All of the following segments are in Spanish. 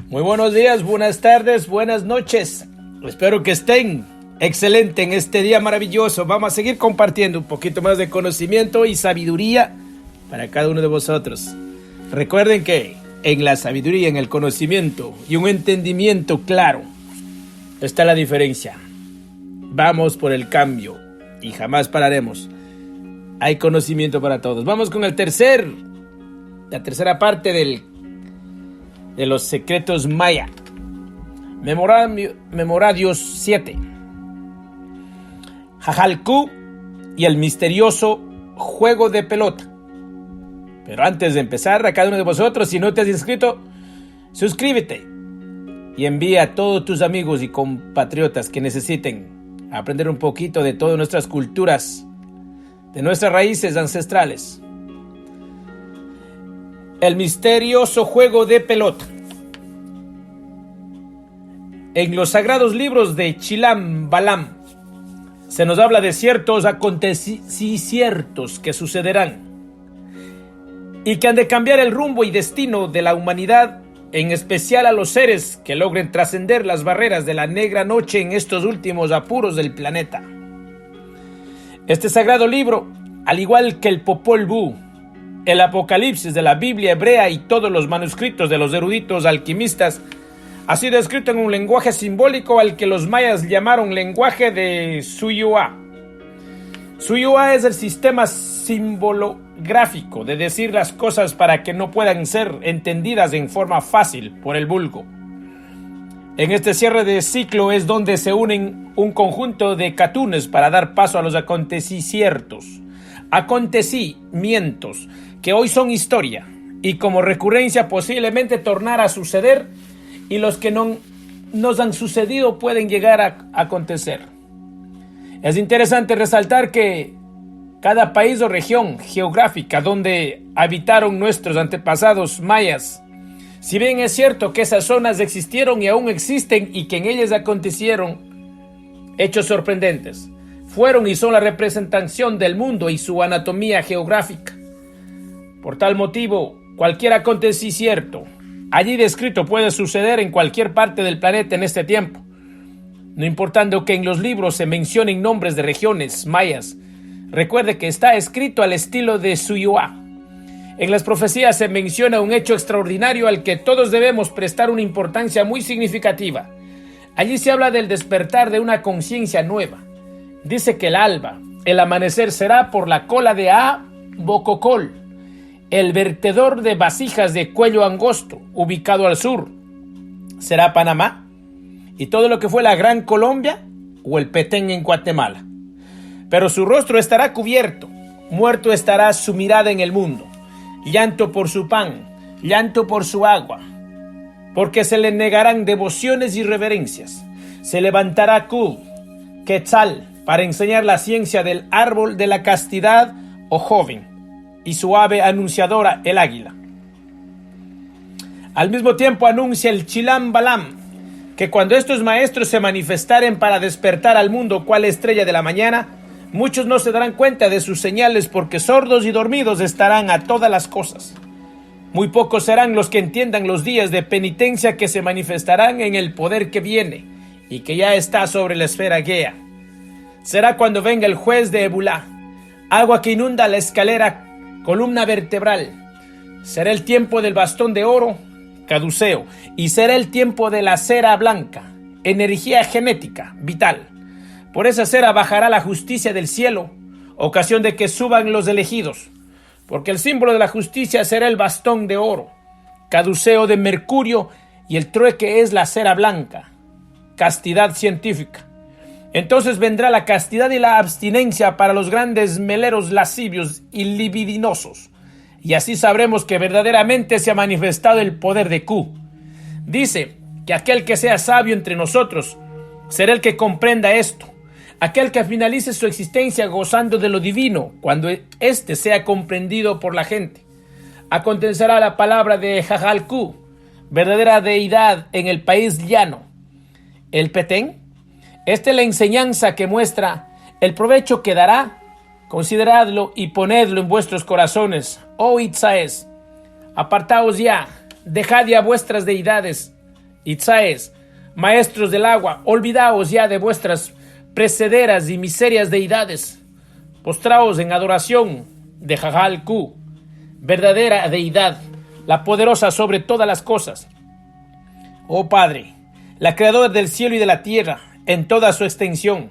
Muy buenos días, buenas tardes, buenas noches. Espero que estén excelente en este día maravilloso. Vamos a seguir compartiendo un poquito más de conocimiento y sabiduría para cada uno de vosotros. Recuerden que en la sabiduría, en el conocimiento y un entendimiento claro está la diferencia. Vamos por el cambio y jamás pararemos. Hay conocimiento para todos. Vamos con la tercera parte de los secretos maya. Memoradios 7. Jajalcú y el misterioso juego de pelota. Pero antes de empezar, a cada uno de vosotros, si no te has inscrito, suscríbete y envía a todos tus amigos y compatriotas que necesiten aprender un poquito de todas nuestras culturas, de nuestras raíces ancestrales. El misterioso juego de pelota. En los sagrados libros de Chilam Balam se nos habla de ciertos acontecimientos que sucederán y que han de cambiar el rumbo y destino de la humanidad, en especial a los seres que logren trascender las barreras de la negra noche en estos últimos apuros del planeta. Este sagrado libro, al igual que el Popol Vuh, el Apocalipsis de la Biblia hebrea y todos los manuscritos de los eruditos alquimistas, ha sido escrito en un lenguaje simbólico al que los mayas llamaron lenguaje de Suyuá. Suyuá es el sistema simbolográfico de decir las cosas para que no puedan ser entendidas en forma fácil por el vulgo. En este cierre de ciclo es donde se unen un conjunto de catunes para dar paso a los acontecimientos que hoy son historia y como recurrencia posiblemente tornar a suceder, y los que no nos han sucedido pueden llegar a acontecer. Es interesante resaltar que cada país o región geográfica donde habitaron nuestros antepasados mayas, si bien es cierto que esas zonas existieron y aún existen y que en ellas acontecieron hechos sorprendentes, fueron y son la representación del mundo y su anatomía geográfica. Por tal motivo, cualquier acontecimiento allí descrito puede suceder en cualquier parte del planeta en este tiempo, no importando que en los libros se mencionen nombres de regiones mayas. Recuerde que está escrito al estilo de Suyuá. En las profecías se menciona un hecho extraordinario al que todos debemos prestar una importancia muy significativa. Allí se habla del despertar de una conciencia nueva. Dice que el alba, el amanecer será por la cola de Bococol, el vertedor de vasijas de cuello angosto, ubicado al sur, será Panamá, y todo lo que fue la Gran Colombia o el Petén en Guatemala. Pero su rostro estará cubierto, muerto estará su mirada en el mundo, llanto por su pan, llanto por su agua, porque se le negarán devociones y reverencias. Se levantará Quetzal para enseñar la ciencia del árbol de la castidad o joven, y su ave anunciadora, el águila. Al mismo tiempo anuncia el Chilam Balam, que cuando estos maestros se manifestaren para despertar al mundo cual estrella de la mañana, muchos no se darán cuenta de sus señales porque sordos y dormidos estarán a todas las cosas. Muy pocos serán los que entiendan los días de penitencia que se manifestarán en el poder que viene y que ya está sobre la esfera Gea. Será cuando venga el juez de Ebulá, agua que inunda la escalera, columna vertebral. Será el tiempo del bastón de oro, caduceo, y será el tiempo de la cera blanca, energía genética, vital. Por esa cera bajará la justicia del cielo, ocasión de que suban los elegidos, porque el símbolo de la justicia será el bastón de oro, caduceo de mercurio, y el trueque es la cera blanca, castidad científica. Entonces vendrá la castidad y la abstinencia para los grandes meleros lascivios y libidinosos, y así sabremos que verdaderamente se ha manifestado el poder de Q. Dice que aquel que sea sabio entre nosotros será el que comprenda esto, aquel que finalice su existencia gozando de lo divino cuando éste sea comprendido por la gente. Acontecerá la palabra de Jajalcú, verdadera deidad en el país llano. El Petén, esta es la enseñanza que muestra el provecho que dará. Consideradlo y ponedlo en vuestros corazones, oh Itzaes. Apartaos ya, dejad ya vuestras deidades, Itzaes, maestros del agua, olvidaos ya de vuestras precederas y miserias deidades. Postraos en adoración de Jajal-Ku, verdadera deidad, la poderosa sobre todas las cosas. Oh Padre, la creadora del cielo y de la tierra, en toda su extensión.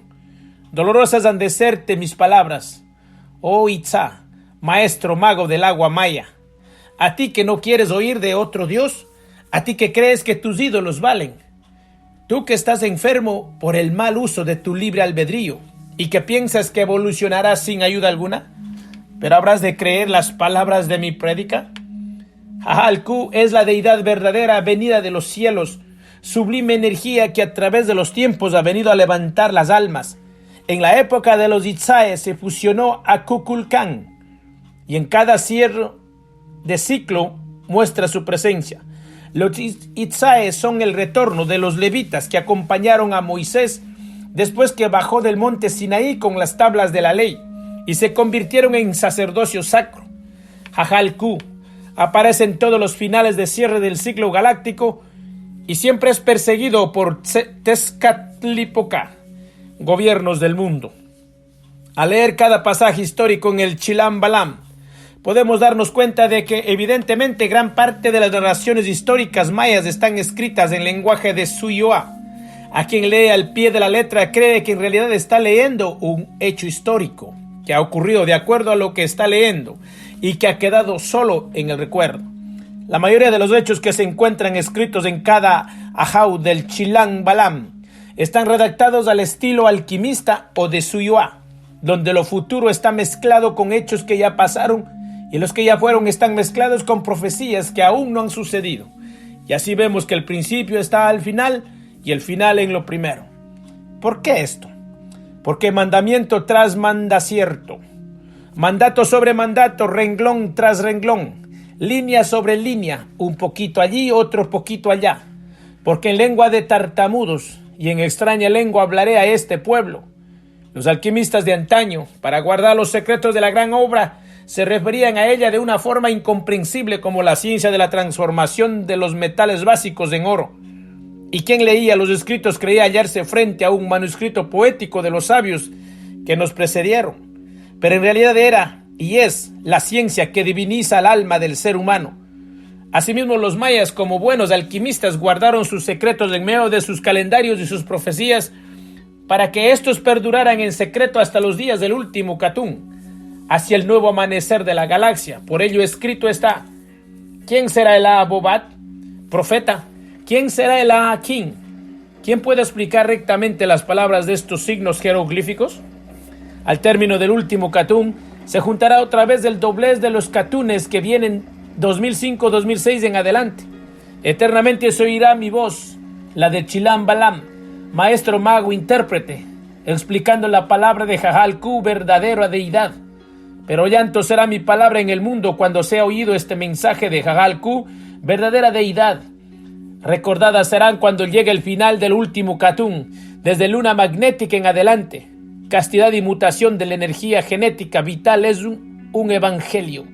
Dolorosas han de serte mis palabras. Oh Itza, maestro mago del agua maya. A ti que no quieres oír de otro Dios, a ti que crees que tus ídolos valen. Tú que estás enfermo por el mal uso de tu libre albedrío y que piensas que evolucionarás sin ayuda alguna, pero habrás de creer las palabras de mi prédica. Jajal-Ku es la deidad verdadera venida de los cielos, sublime energía que a través de los tiempos ha venido a levantar las almas. En la época de los Itzaes se fusionó a Kukulcán y en cada cierre de ciclo muestra su presencia. Los Itzaes son el retorno de los levitas que acompañaron a Moisés después que bajó del monte Sinaí con las tablas de la ley y se convirtieron en sacerdocio sacro. Jajal-Ku aparece en todos los finales de cierre del ciclo galáctico y siempre es perseguido por Tezcatlipoca, gobiernos del mundo. Al leer cada pasaje histórico en el Chilam Balam, podemos darnos cuenta de que evidentemente gran parte de las narraciones históricas mayas están escritas en lenguaje de Suyoa. A quien lee al pie de la letra cree que en realidad está leyendo un hecho histórico que ha ocurrido de acuerdo a lo que está leyendo y que ha quedado solo en el recuerdo. La mayoría de los hechos que se encuentran escritos en cada ajau del Chilam Balam están redactados al estilo alquimista o de Suyoa, donde lo futuro está mezclado con hechos que ya pasaron y los que ya fueron están mezclados con profecías que aún no han sucedido. Y así vemos que el principio está al final y el final en lo primero. ¿Por qué esto? Porque mandamiento tras mandacierto, mandato sobre mandato, renglón tras renglón, línea sobre línea, un poquito allí, otro poquito allá. Porque en lengua de tartamudos y en extraña lengua hablaré a este pueblo. Los alquimistas de antaño, para guardar los secretos de la gran obra, se referían a ella de una forma incomprensible como la ciencia de la transformación de los metales básicos en oro. Y quien leía los escritos creía hallarse frente a un manuscrito poético de los sabios que nos precedieron. Pero en realidad era y es la ciencia que diviniza el alma del ser humano. Asimismo, los mayas, como buenos alquimistas, guardaron sus secretos en medio de sus calendarios y sus profecías para que estos perduraran en secreto hasta los días del último Catún, hacia el nuevo amanecer de la galaxia. Por ello escrito está: ¿quién será el Abobat? Profeta. ¿Quién será el Akin? ¿Quién puede explicar rectamente las palabras de estos signos jeroglíficos? Al término del último Catún, se juntará otra vez el doblez de los Catunes que vienen 2005-2006 en adelante. Eternamente se oirá mi voz, la de Chilam Balam, maestro mago intérprete, explicando la palabra de Jajal-Ku, verdadera deidad. Pero llanto será mi palabra en el mundo cuando sea oído este mensaje de Jajal-Ku, verdadera deidad. Recordadas serán cuando llegue el final del último Catún, desde luna magnética en adelante. Castidad y mutación de la energía genética vital es un evangelio.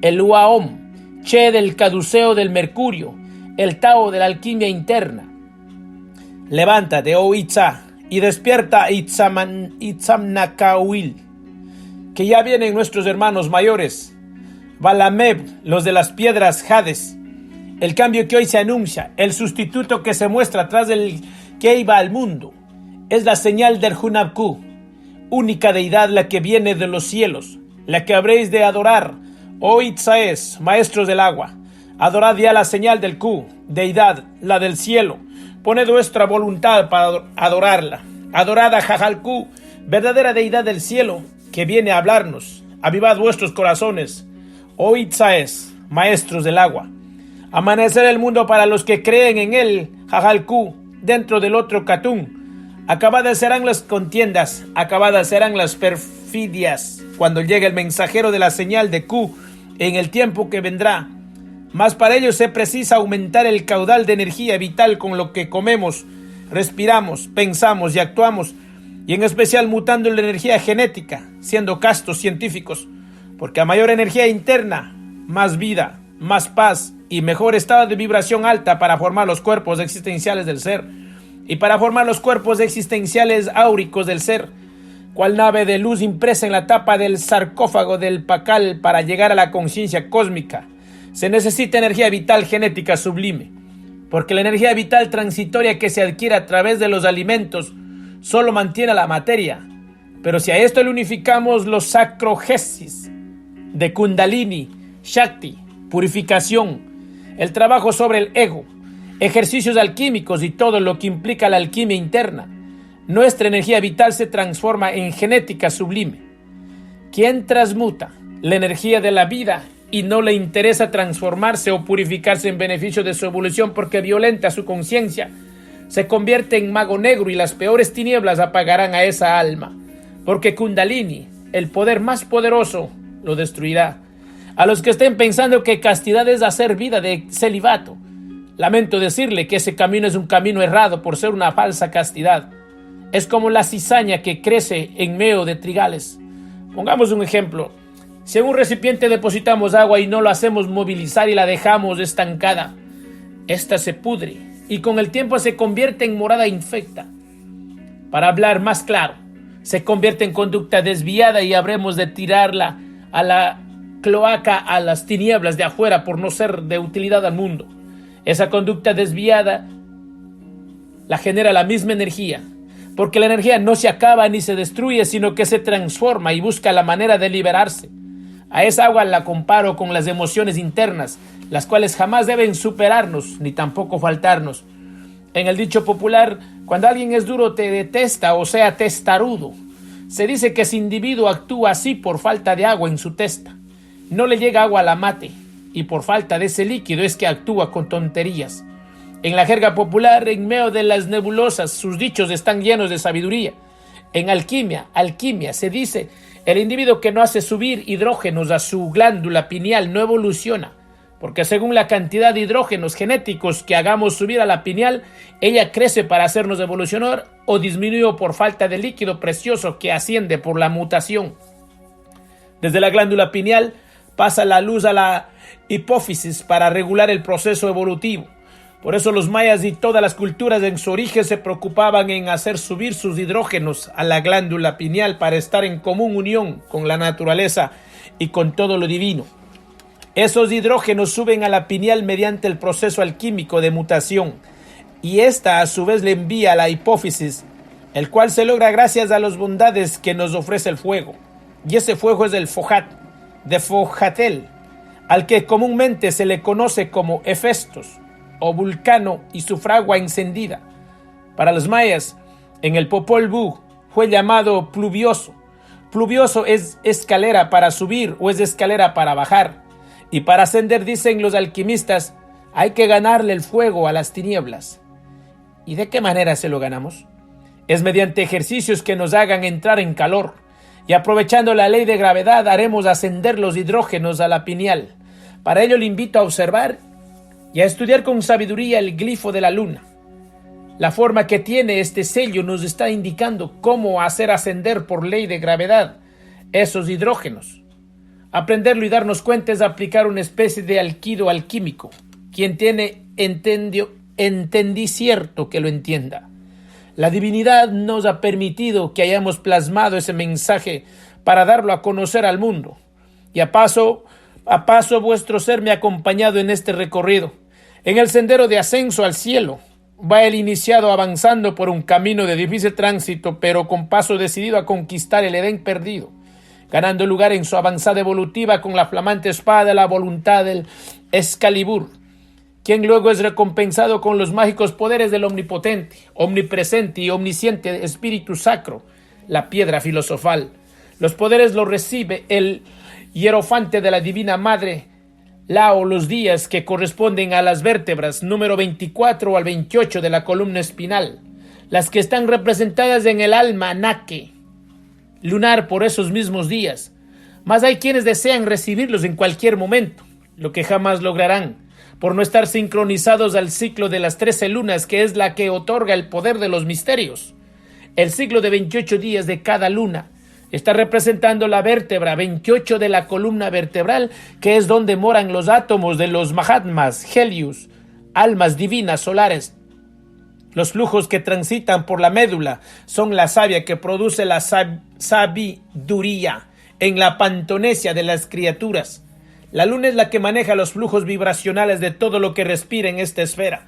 El Uaom, Che del caduceo del mercurio, el Tao de la alquimia interna. Levántate, oh Itza, y despierta Itzamnakawil, que ya vienen nuestros hermanos mayores, Balameb, los de las piedras Hades. El cambio que hoy se anuncia, el sustituto que se muestra tras del que iba al mundo, es la señal del Hunab-Ku, única deidad la que viene de los cielos, la que habréis de adorar, oh Itzaes, maestros del agua. Adorad ya la señal del Ku, deidad, la del cielo. Poned vuestra voluntad para adorarla. Adorad a Jajal-Ku, verdadera deidad del cielo, que viene a hablarnos. Avivad vuestros corazones, oh Itzaes, maestros del agua. Amanecer el mundo para los que creen en él, Jajal-Ku, dentro del otro Catún. Acabadas serán las contiendas, acabadas serán las perfidias, cuando llegue el mensajero de la señal de Ku en el tiempo que vendrá. Mas para ello se precisa aumentar el caudal de energía vital con lo que comemos, respiramos, pensamos y actuamos, y en especial mutando la energía genética, siendo castos científicos, porque a mayor energía interna, más vida, más paz y mejor estado de vibración alta para formar los cuerpos existenciales del ser y para formar los cuerpos existenciales áuricos del ser, cual nave de luz impresa en la tapa del sarcófago del Pacal para llegar a la conciencia cósmica. Se necesita energía vital genética sublime, porque la energía vital transitoria que se adquiere a través de los alimentos solo mantiene la materia. Pero si a esto le unificamos los sacrogesis de Kundalini, Shakti, purificación, el trabajo sobre el ego, ejercicios alquímicos y todo lo que implica la alquimia interna, nuestra energía vital se transforma en genética sublime. Quien transmuta la energía de la vida y no le interesa transformarse o purificarse en beneficio de su evolución porque violenta su conciencia, se convierte en mago negro y las peores tinieblas apagarán a esa alma, porque Kundalini, el poder más poderoso, lo destruirá. A los que estén pensando que castidad es hacer vida de celibato, lamento decirle que ese camino es un camino errado por ser una falsa castidad. Es como la cizaña que crece en medio de trigales. Pongamos un ejemplo. Si en un recipiente depositamos agua y no lo hacemos movilizar y la dejamos estancada, esta se pudre y con el tiempo se convierte en morada infecta. Para hablar más claro, se convierte en conducta desviada y habremos de tirarla a la cloaca, a las tinieblas de afuera por no ser de utilidad al mundo. Esa conducta desviada la genera la misma energía, porque la energía no se acaba ni se destruye, sino que se transforma y busca la manera de liberarse. A esa agua la comparo con las emociones internas, las cuales jamás deben superarnos ni tampoco faltarnos. En el dicho popular, cuando alguien es duro te detesta, o sea, testarudo. Se dice que ese individuo actúa así por falta de agua en su testa. No le llega agua a la mate, y por falta de ese líquido es que actúa con tonterías. En la jerga popular, en medio de las nebulosas, sus dichos están llenos de sabiduría. En alquimia se dice, el individuo que no hace subir hidrógenos a su glándula pineal no evoluciona, porque según la cantidad de hidrógenos genéticos que hagamos subir a la pineal, ella crece para hacernos evolucionar o disminuye por falta de líquido precioso que asciende por la mutación. Desde la glándula pineal pasa la luz a la hipófisis para regular el proceso evolutivo. Por eso los mayas y todas las culturas en su origen se preocupaban en hacer subir sus hidrógenos a la glándula pineal para estar en común unión con la naturaleza y con todo lo divino. Esos hidrógenos suben a la pineal mediante el proceso alquímico de mutación y esta a su vez le envía a la hipófisis, el cual se logra gracias a las bondades que nos ofrece el fuego. Y ese fuego es el Fojat, de Fojatel, al que comúnmente se le conoce como Hefestos o Vulcano y su fragua encendida. Para los mayas, en el Popol Vuh fue llamado pluvioso. Pluvioso es escalera para subir o es escalera para bajar. Y para ascender, dicen los alquimistas, hay que ganarle el fuego a las tinieblas. ¿Y de qué manera se lo ganamos? Es mediante ejercicios que nos hagan entrar en calor. Y aprovechando la ley de gravedad haremos ascender los hidrógenos a la pineal. Para ello le invito a observar y a estudiar con sabiduría el glifo de la luna. La forma que tiene este sello nos está indicando cómo hacer ascender por ley de gravedad esos hidrógenos. Aprenderlo y darnos cuenta es aplicar una especie de alquido alquímico. Quien tiene entendí cierto que lo entienda. La divinidad nos ha permitido que hayamos plasmado ese mensaje para darlo a conocer al mundo. Y a paso vuestro ser me ha acompañado en este recorrido. En el sendero de ascenso al cielo va el iniciado avanzando por un camino de difícil tránsito, pero con paso decidido a conquistar el Edén perdido, ganando lugar en su avanzada evolutiva con la flamante espada de la voluntad del Excalibur, quien luego es recompensado con los mágicos poderes del omnipotente, omnipresente y omnisciente Espíritu Sacro, la piedra filosofal. Los poderes los recibe el hierofante de la Divina Madre, Lao, los días que corresponden a las vértebras número 24 al 28 de la columna espinal, las que están representadas en el alma Nake lunar por esos mismos días. Mas hay quienes desean recibirlos en cualquier momento, lo que jamás lograrán, por no estar sincronizados al ciclo de las 13 lunas, que es la que otorga el poder de los misterios. El ciclo de 28 días de cada luna está representando la vértebra 28 de la columna vertebral, que es donde moran los átomos de los Mahatmas, Helios, almas divinas solares. Los flujos que transitan por la médula son la savia que produce la sabiduría en la pantonesia de las criaturas. La luna es la que maneja los flujos vibracionales de todo lo que respira en esta esfera.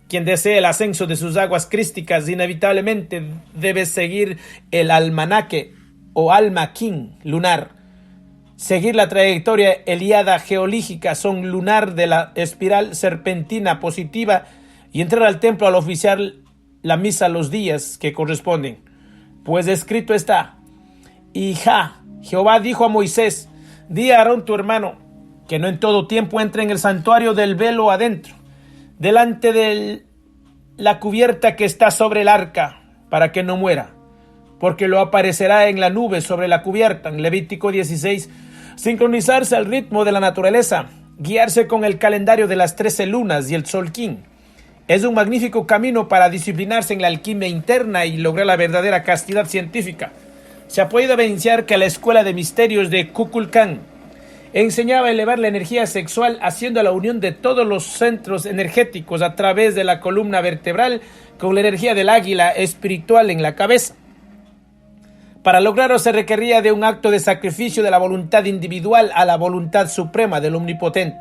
Quien desee el ascenso de sus aguas crísticas inevitablemente debe seguir el almanaque o almaquín lunar. Seguir la trayectoria heliada geológica son lunar de la espiral serpentina positiva y entrar al templo al oficiar la misa los días que corresponden. Pues escrito está: Jehová dijo a Moisés, di a Aarón tu hermano, que no en todo tiempo entre en el santuario del velo adentro, delante de la cubierta que está sobre el arca, para que no muera, porque lo aparecerá en la nube sobre la cubierta. En Levítico 16, sincronizarse al ritmo de la naturaleza, guiarse con el calendario de las 13 lunas y el solquín. Es un magnífico camino para disciplinarse en la alquimia interna y lograr la verdadera castidad científica. Se ha podido evidenciar que la escuela de misterios de Kukulcán enseñaba a elevar la energía sexual haciendo la unión de todos los centros energéticos a través de la columna vertebral con la energía del águila espiritual en la cabeza. Para lograrlo se requería de un acto de sacrificio de la voluntad individual a la voluntad suprema del Omnipotente.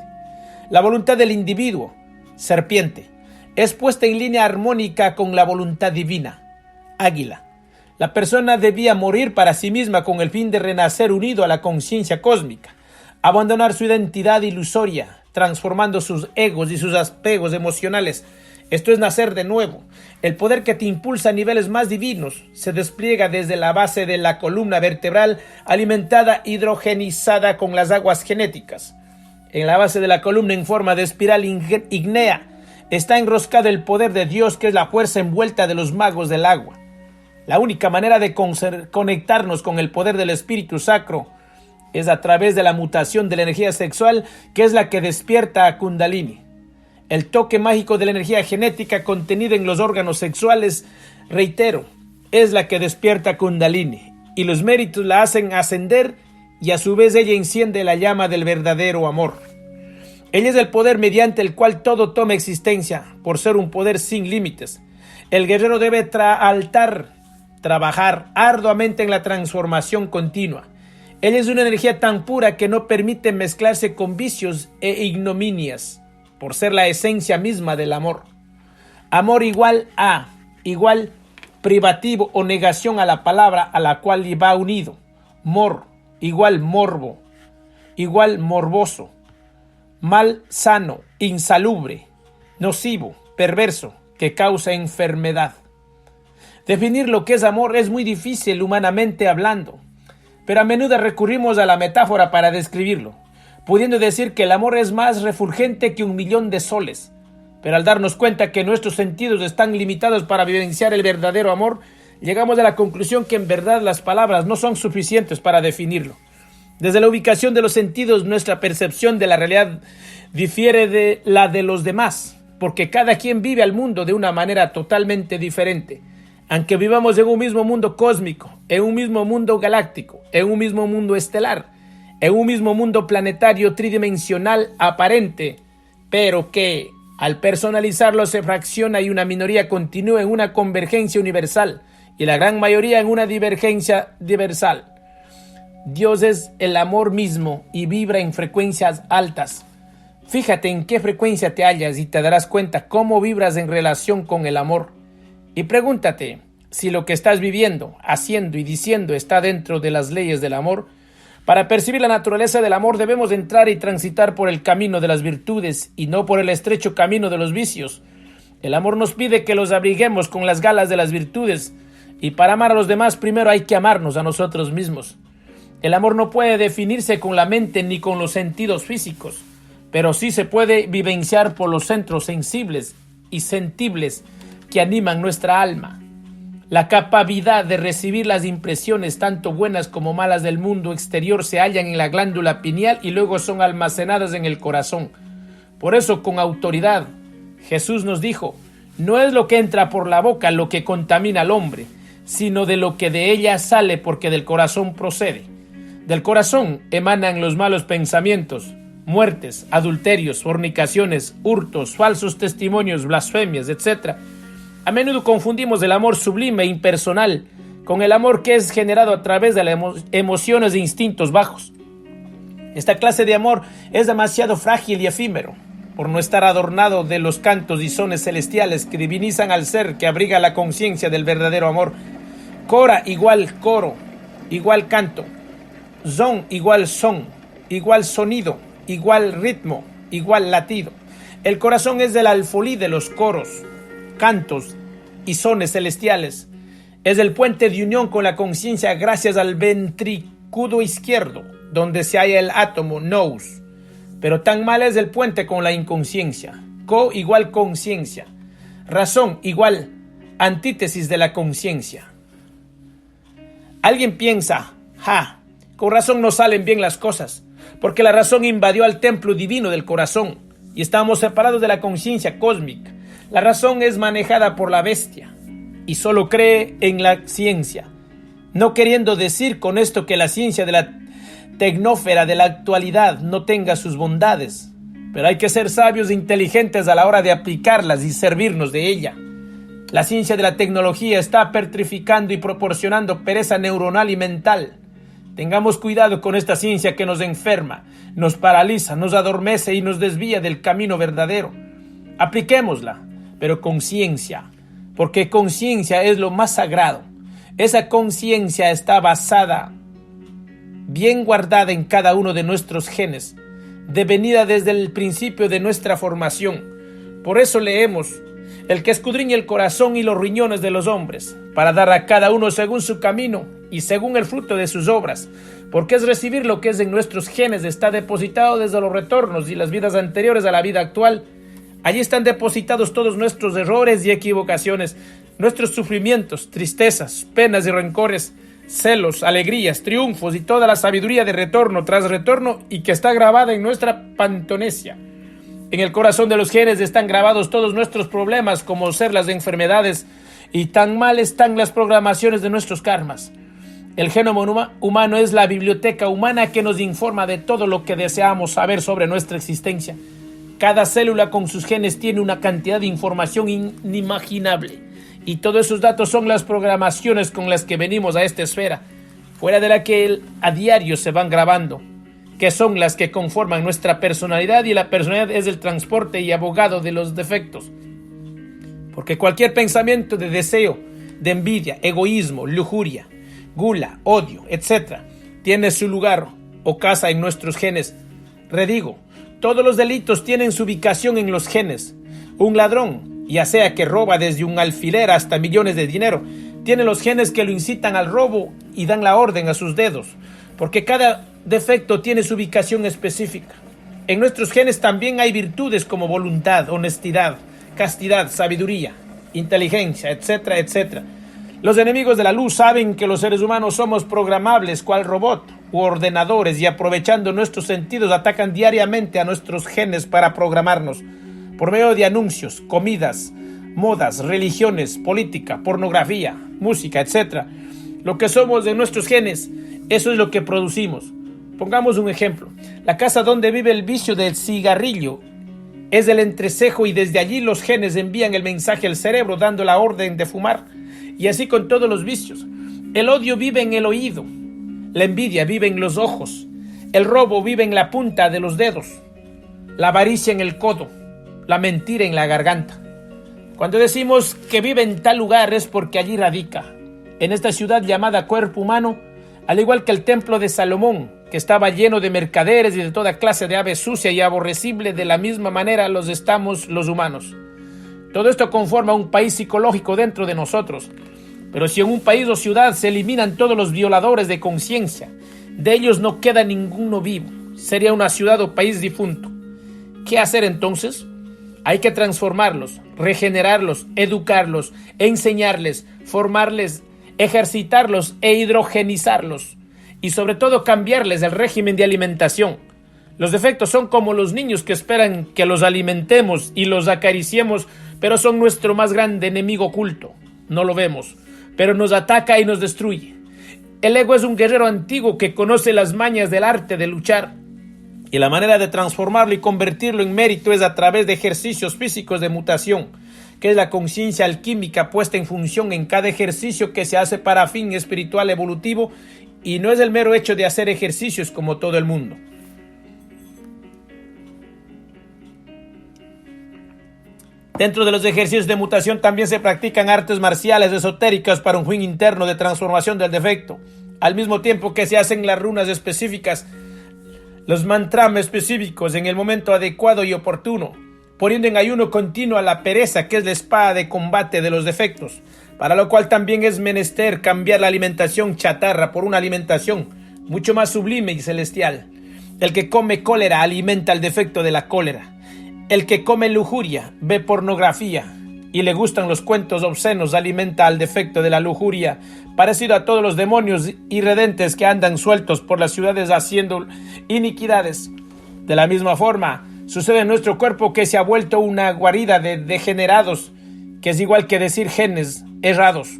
La voluntad del individuo, serpiente, es puesta en línea armónica con la voluntad divina, águila. La persona debía morir para sí misma con el fin de renacer unido a la conciencia cósmica, abandonar su identidad ilusoria, transformando sus egos y sus apegos emocionales. Esto es nacer de nuevo. El poder que te impulsa a niveles más divinos se despliega desde la base de la columna vertebral, alimentada hidrogenizada con las aguas genéticas. En la base de la columna en forma de espiral ígnea está enroscado el poder de Dios, que es la fuerza envuelta de los magos del agua. La única manera de conectarnos con el poder del Espíritu Sacro es a través de la mutación de la energía sexual, que es la que despierta a Kundalini. El toque mágico de la energía genética contenida en los órganos sexuales, reitero, es la que despierta a Kundalini, y los méritos la hacen ascender, y a su vez ella enciende la llama del verdadero amor. Ella es el poder mediante el cual todo toma existencia, por ser un poder sin límites. El guerrero debe trabajar arduamente en la transformación continua. Ella es una energía tan pura que no permite mezclarse con vicios e ignominias, por ser la esencia misma del amor. Amor igual privativo o negación a la palabra a la cual va unido. Mor igual morbo, igual morboso. Mal sano, insalubre, nocivo, perverso, que causa enfermedad. Definir lo que es amor es muy difícil humanamente hablando, pero a menudo recurrimos a la metáfora para describirlo, pudiendo decir que el amor es más refulgente que 1.000.000 de soles. Pero al darnos cuenta que nuestros sentidos están limitados para vivenciar el verdadero amor, llegamos a la conclusión que en verdad las palabras no son suficientes para definirlo. Desde la ubicación de los sentidos, nuestra percepción de la realidad difiere de la de los demás, porque cada quien vive al mundo de una manera totalmente diferente. Aunque vivamos en un mismo mundo cósmico, en un mismo mundo galáctico, en un mismo mundo estelar, en un mismo mundo planetario tridimensional aparente, pero que al personalizarlo se fracciona y una minoría continúa en una convergencia universal y la gran mayoría en una divergencia diversal. Dios es el amor mismo y vibra en frecuencias altas. Fíjate en qué frecuencia te hallas y te darás cuenta cómo vibras en relación con el amor. Y pregúntate si lo que estás viviendo, haciendo y diciendo está dentro de las leyes del amor. Para percibir la naturaleza del amor debemos entrar y transitar por el camino de las virtudes y no por el estrecho camino de los vicios. El amor nos pide que los abriguemos con las galas de las virtudes, y para amar a los demás primero hay que amarnos a nosotros mismos. El amor no puede definirse con la mente ni con los sentidos físicos, pero sí se puede vivenciar por los centros sensibles y sentibles que animan nuestra alma. La capacidad de recibir las impresiones tanto buenas como malas del mundo exterior se hallan en la glándula pineal y luego son almacenadas en el corazón. Por eso, con autoridad, Jesús nos dijo: no es lo que entra por la boca lo que contamina al hombre, sino de lo que de ella sale, porque del corazón procede. Del corazón emanan los malos pensamientos, muertes, adulterios, fornicaciones, hurtos, falsos testimonios, blasfemias, etc. A menudo confundimos el amor sublime e impersonal con el amor que es generado a través de las emociones e instintos bajos. Esta clase de amor es demasiado frágil y efímero, por no estar adornado de los cantos y sones celestiales que divinizan al ser que abriga la conciencia del verdadero amor. Cora igual coro, igual canto. Son igual son, igual sonido, igual ritmo, igual latido. El corazón es el alfolí de los coros, cantos y sones celestiales. Es el puente de unión con la conciencia gracias al ventricudo izquierdo, donde se halla el átomo nous. Pero tan mal es el puente con la inconsciencia. Co igual conciencia. Razón igual antítesis de la conciencia. Alguien piensa, con razón no salen bien las cosas, porque la razón invadió al templo divino del corazón y estamos separados de la conciencia cósmica. La razón es manejada por la bestia y solo cree en la ciencia, no queriendo decir con esto que la ciencia de la tecnófera de la actualidad no tenga sus bondades, pero hay que ser sabios e inteligentes a la hora de aplicarlas y servirnos de ella. La ciencia de la tecnología está petrificando y proporcionando pereza neuronal y mental. Tengamos cuidado con esta ciencia que nos enferma, nos paraliza, nos adormece y nos desvía del camino verdadero. Apliquémosla, pero con ciencia, porque conciencia es lo más sagrado. Esa conciencia está basada, bien guardada en cada uno de nuestros genes, devenida desde el principio de nuestra formación. Por eso leemos: el que escudriña el corazón y los riñones de los hombres, para dar a cada uno según su camino y según el fruto de sus obras, porque es recibir lo que es en nuestros genes, está depositado desde los retornos y las vidas anteriores a la vida actual. Allí están depositados todos nuestros errores y equivocaciones, nuestros sufrimientos, tristezas, penas y rencores, celos, alegrías, triunfos y toda la sabiduría de retorno tras retorno, y que está grabada en nuestra pantonesia. En el corazón de los genes están grabados todos nuestros problemas, como ser las enfermedades, y tan mal están las programaciones de nuestros karmas. El genoma humano es la biblioteca humana que nos informa de todo lo que deseamos saber sobre nuestra existencia. Cada célula con sus genes tiene una cantidad de información inimaginable, y todos esos datos son las programaciones con las que venimos a esta esfera, fuera de la que a diario se van grabando, que son las que conforman nuestra personalidad, y la personalidad es el transporte y abogado de los defectos. Porque cualquier pensamiento de deseo, de envidia, egoísmo, lujuria, gula, odio, etc., tiene su lugar o casa en nuestros genes. Redigo, todos los delitos tienen su ubicación en los genes. Un ladrón, ya sea que roba desde un alfiler hasta millones de dinero, tiene los genes que lo incitan al robo y dan la orden a sus dedos, porque cada defecto tiene su ubicación específica. En nuestros genes también hay virtudes como voluntad, honestidad, castidad, sabiduría, inteligencia, etcétera, etcétera. Los enemigos de la luz saben que los seres humanos somos programables cual robot u ordenadores, y aprovechando nuestros sentidos atacan diariamente a nuestros genes para programarnos por medio de anuncios, comidas, modas, religiones, política, pornografía, música, etc. Lo que somos de nuestros genes, eso es lo que producimos. Pongamos un ejemplo. La casa donde vive el vicio del cigarrillo es el entrecejo, y desde allí los genes envían el mensaje al cerebro dando la orden de fumar. Y así con todos los vicios. El odio vive en el oído, la envidia vive en los ojos, el robo vive en la punta de los dedos, la avaricia en el codo, la mentira en la garganta. Cuando decimos que vive en tal lugar es porque allí radica, en esta ciudad llamada cuerpo humano, al igual que el templo de Salomón, que estaba lleno de mercaderes y de toda clase de ave sucia y aborrecible, de la misma manera los estamos los humanos. Todo esto conforma un país psicológico dentro de nosotros. Pero si en un país o ciudad se eliminan todos los violadores de conciencia, de ellos no queda ninguno vivo. Sería una ciudad o país difunto. ¿Qué hacer entonces? Hay que transformarlos, regenerarlos, educarlos, enseñarles, formarles, ejercitarlos e hidrogenizarlos. Y sobre todo cambiarles el régimen de alimentación. Los defectos son como los niños que esperan que los alimentemos y los acariciemos, pero son nuestro más grande enemigo oculto. No lo vemos. pero nos ataca y nos destruye. El ego es un guerrero antiguo que conoce las mañas del arte de luchar, y la manera de transformarlo y convertirlo en mérito es a través de ejercicios físicos de mutación, que es la conciencia alquímica puesta en función en cada ejercicio que se hace para fin espiritual evolutivo, y no es el mero hecho de hacer ejercicios como todo el mundo. Dentro de los ejercicios de mutación también se practican artes marciales esotéricas para un fin interno de transformación del defecto, al mismo tiempo que se hacen las runas específicas, los mantras específicos en el momento adecuado y oportuno, poniendo en ayuno continuo a la pereza, que es la espada de combate de los defectos, para lo cual también es menester cambiar la alimentación chatarra por una alimentación mucho más sublime y celestial. El que come cólera alimenta el defecto de la cólera. El que come lujuria, ve pornografía y le gustan los cuentos obscenos alimenta al defecto de la lujuria, parecido a todos los demonios irredentes que andan sueltos por las ciudades haciendo iniquidades. De la misma forma, sucede en nuestro cuerpo, que se ha vuelto una guarida de degenerados, que es igual que decir genes errados.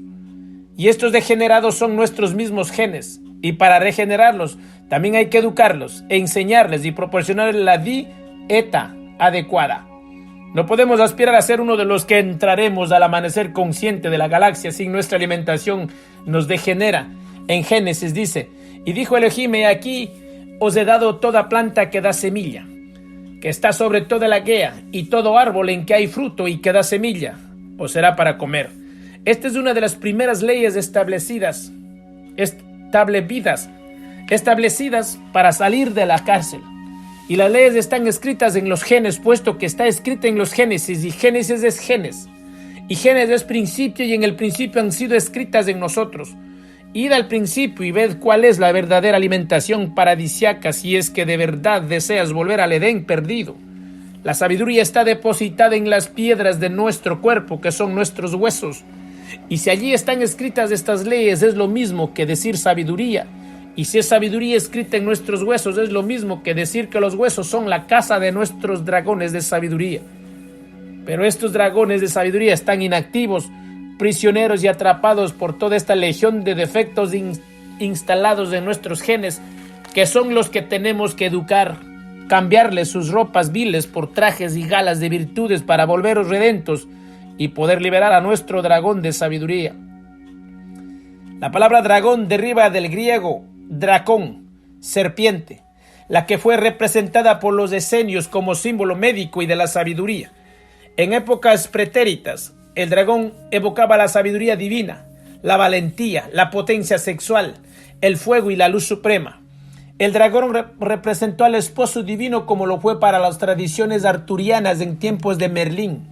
Y estos degenerados son nuestros mismos genes, y para regenerarlos también hay que educarlos e enseñarles y proporcionarles la dieta adecuada. No podemos aspirar a ser uno de los que entraremos al amanecer consciente de la galaxia sin nuestra alimentación nos degenera. En Génesis dice: y dijo Elohim, he aquí os he dado toda planta que da semilla, que está sobre toda la guía, y todo árbol en que hay fruto y que da semilla, os será para comer. Esta es una de las primeras leyes establecidas para salir de la cárcel. Y las leyes están escritas en los genes, puesto que está escrita en los Génesis, y Génesis es genes. Y genes es principio, y en el principio han sido escritas en nosotros. Id al principio y ved cuál es la verdadera alimentación paradisiaca, si es que de verdad deseas volver al Edén perdido. La sabiduría está depositada en las piedras de nuestro cuerpo, que son nuestros huesos. Y si allí están escritas estas leyes, es lo mismo que decir sabiduría. Y si es sabiduría escrita en nuestros huesos, es lo mismo que decir que los huesos son la casa de nuestros dragones de sabiduría. Pero estos dragones de sabiduría están inactivos, prisioneros y atrapados por toda esta legión de defectos instalados en nuestros genes, que son los que tenemos que educar, cambiarles sus ropas viles por trajes y galas de virtudes para volveros redentos y poder liberar a nuestro dragón de sabiduría. La palabra dragón deriva del griego dracón, serpiente, la que fue representada por los esenios como símbolo médico y de la sabiduría. En épocas pretéritas, el dragón evocaba la sabiduría divina, la valentía, la potencia sexual, el fuego y la luz suprema. El dragón representó al esposo divino, como lo fue para las tradiciones arturianas en tiempos de Merlín,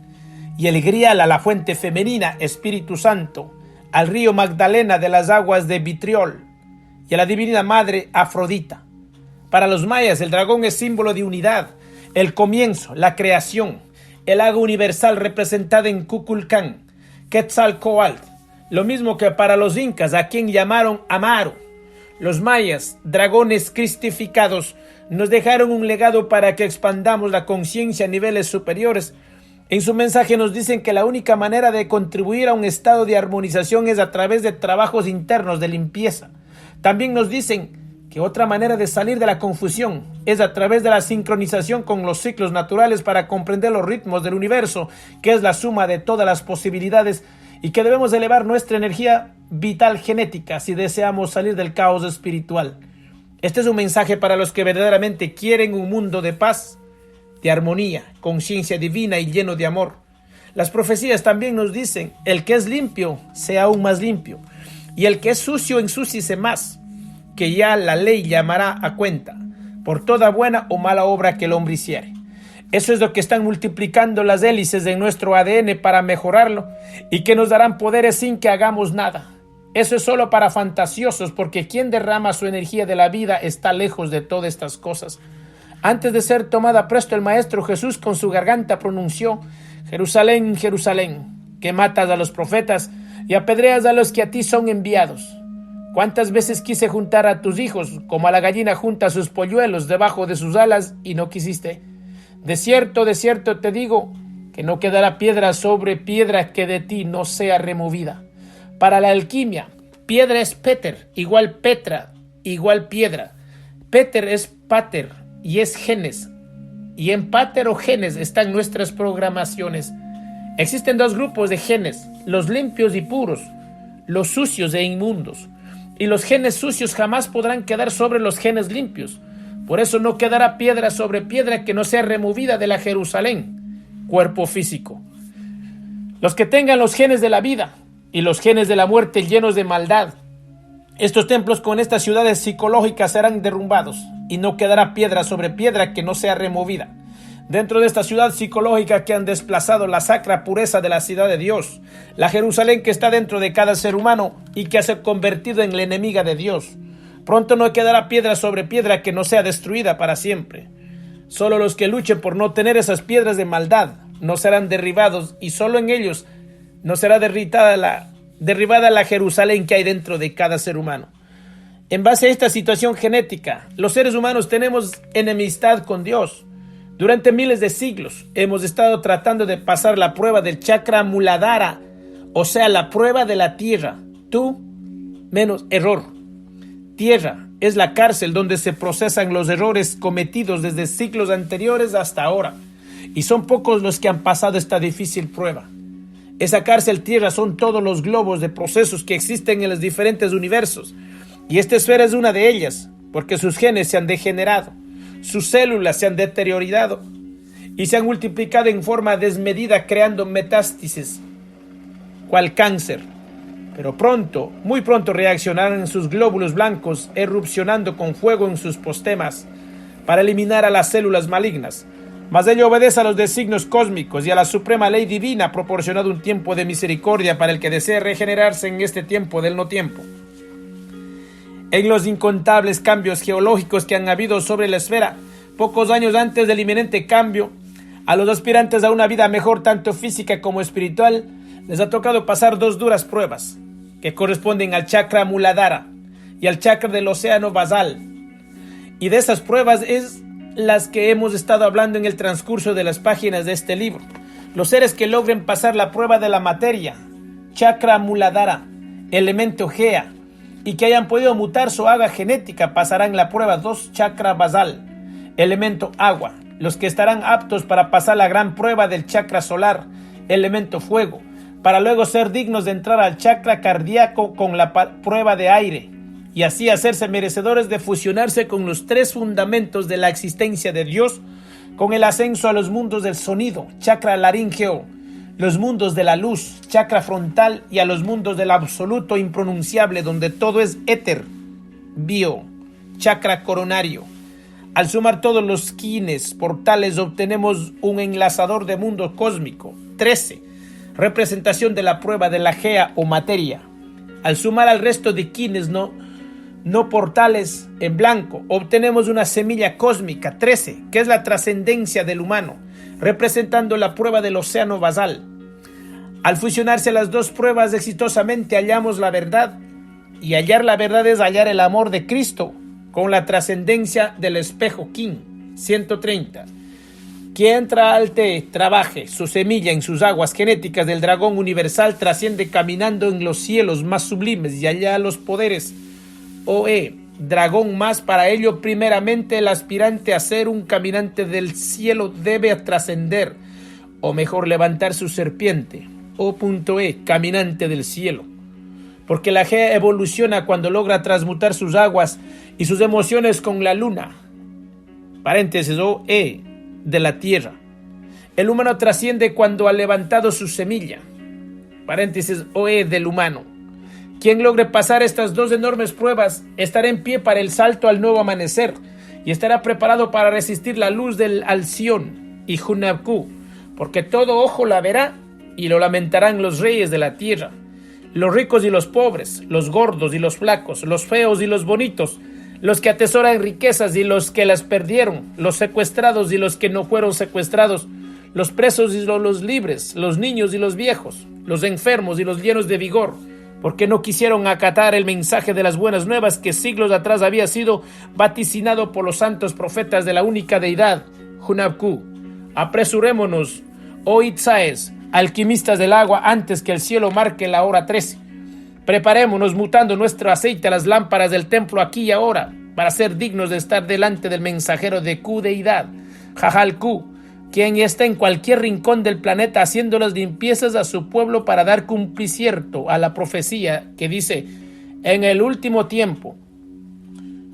y el grial a la fuente femenina, Espíritu Santo, al río Magdalena de las aguas de vitriol, y a la divina madre Afrodita. Para los mayas, el dragón es símbolo de unidad, el comienzo, la creación, el agua universal representada en Kukulcán, Quetzalcóatl, lo mismo que para los incas, a quien llamaron Amaru. Los mayas, dragones cristificados, nos dejaron un legado para que expandamos la conciencia a niveles superiores. En su mensaje nos dicen que la única manera de contribuir a un estado de armonización es a través de trabajos internos de limpieza. También nos dicen que otra manera de salir de la confusión es a través de la sincronización con los ciclos naturales para comprender los ritmos del universo, que es la suma de todas las posibilidades, y que debemos elevar nuestra energía vital genética si deseamos salir del caos espiritual. Este es un mensaje para los que verdaderamente quieren un mundo de paz, de armonía, conciencia divina y lleno de amor. Las profecías también nos dicen: el que es limpio sea aún más limpio, y el que es sucio ensúciese más, que ya la ley llamará a cuenta por toda buena o mala obra que el hombre hiciere. Eso es lo que están multiplicando las hélices de nuestro ADN para mejorarlo, y que nos darán poderes sin que hagamos nada. Eso es solo para fantasiosos, porque quien derrama su energía de la vida está lejos de todas estas cosas. Antes de ser tomada presto, el Maestro Jesús con su garganta pronunció: Jerusalén, Jerusalén, que matas a los profetas y apedreas a los que a ti son enviados. ¿Cuántas veces quise juntar a tus hijos, como a la gallina junta sus polluelos debajo de sus alas, y no quisiste? De cierto te digo, que no quedará piedra sobre piedra que de ti no sea removida. Para la alquimia, piedra es Peter, igual Petra, igual piedra. Peter es pater y es genes. Y en pater o genes están nuestras programaciones. Existen dos grupos de genes, los limpios y puros, los sucios e inmundos. Y los genes sucios jamás podrán quedar sobre los genes limpios. Por eso no quedará piedra sobre piedra que no sea removida de la Jerusalén, cuerpo físico. Los que tengan los genes de la vida y los genes de la muerte llenos de maldad, estos templos con estas ciudades psicológicas serán derrumbados y no quedará piedra sobre piedra que no sea removida. Dentro de esta ciudad psicológica que han desplazado la sacra pureza de la ciudad de Dios, la Jerusalén que está dentro de cada ser humano y que se ha convertido en la enemiga de Dios. Pronto no quedará piedra sobre piedra que no sea destruida para siempre. Solo los que luchen por no tener esas piedras de maldad no serán derribados y solo en ellos no será derribada la Jerusalén que hay dentro de cada ser humano. En base a esta situación genética, los seres humanos tenemos enemistad con Dios. Durante miles de siglos hemos estado tratando de pasar la prueba del chakra Muladhara, o sea, la prueba de la tierra. Tú menos error. Tierra es la cárcel donde se procesan los errores cometidos desde siglos anteriores hasta ahora. Y son pocos los que han pasado esta difícil prueba. Esa cárcel tierra son todos los globos de procesos que existen en los diferentes universos. Y esta esfera es una de ellas, porque sus genes se han degenerado. Sus células se han deteriorado y se han multiplicado en forma desmedida creando metástasis, cual cáncer. Pero pronto, muy pronto reaccionarán sus glóbulos blancos erupcionando con fuego en sus postemas para eliminar a las células malignas. Mas ello obedece a los designios cósmicos y a la suprema ley divina proporcionado un tiempo de misericordia para el que desee regenerarse en este tiempo del no tiempo. En los incontables cambios geológicos que han habido sobre la esfera, pocos años antes del inminente cambio, a los aspirantes a una vida mejor tanto física como espiritual, les ha tocado pasar dos duras pruebas, que corresponden al chakra Muladhara y al chakra del océano basal. Y de esas pruebas es las que hemos estado hablando en el transcurso de las páginas de este libro. Los seres que logren pasar la prueba de la materia, chakra Muladhara, elemento Gea, y que hayan podido mutar su agua genética pasarán la prueba 2 chakra basal, elemento agua. Los que estarán aptos para pasar la gran prueba del chakra solar, elemento fuego, para luego ser dignos de entrar al chakra cardíaco con la prueba de aire, y así hacerse merecedores de fusionarse con los tres fundamentos de la existencia de Dios, con el ascenso a los mundos del sonido, chakra laríngeo, los mundos de la luz, chakra frontal, y a los mundos del absoluto impronunciable, donde todo es éter, bio, chakra coronario. Al sumar todos los kines, portales, obtenemos un enlazador de mundo cósmico, 13, representación de la prueba de la Gea o materia. Al sumar al resto de kines, no portales en blanco, obtenemos una semilla cósmica, 13, que es la trascendencia del humano, representando la prueba del océano basal. Al fusionarse las dos pruebas exitosamente hallamos la verdad, y hallar la verdad es hallar el amor de Cristo con la trascendencia del espejo King, 130. Quien trabaje su semilla en sus aguas genéticas del dragón universal trasciende caminando en los cielos más sublimes y allá los poderes. Dragón más, para ello primeramente el aspirante a ser un caminante del cielo debe trascender, o mejor levantar su serpiente, caminante del cielo. Porque la Gea evoluciona cuando logra transmutar sus aguas y sus emociones con la luna, paréntesis, de la tierra. El humano trasciende cuando ha levantado su semilla, paréntesis, del humano. Quien logre pasar estas dos enormes pruebas estará en pie para el salto al nuevo amanecer y estará preparado para resistir la luz del Alción y Hunabku, porque todo ojo la verá y lo lamentarán los reyes de la tierra, los ricos y los pobres, los gordos y los flacos, los feos y los bonitos, los que atesoran riquezas y los que las perdieron, los secuestrados y los que no fueron secuestrados, los presos y los libres, los niños y los viejos, los enfermos y los llenos de vigor, porque no quisieron acatar el mensaje de las buenas nuevas que siglos atrás había sido vaticinado por los santos profetas de la única deidad, Hunabku. Apresurémonos, oh Itzaes, alquimistas del agua, antes que el cielo marque la hora 13. Preparémonos mutando nuestro aceite a las lámparas del templo aquí y ahora, para ser dignos de estar delante del mensajero de Q deidad, Jajal Q, quien está en cualquier rincón del planeta haciendo las limpiezas a su pueblo para dar cumplimiento a la profecía que dice: en el último tiempo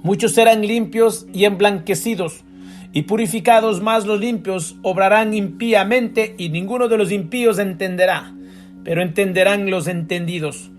muchos serán limpios y emblanquecidos y purificados, más los limpios obrarán impíamente y ninguno de los impíos entenderá, pero entenderán los entendidos.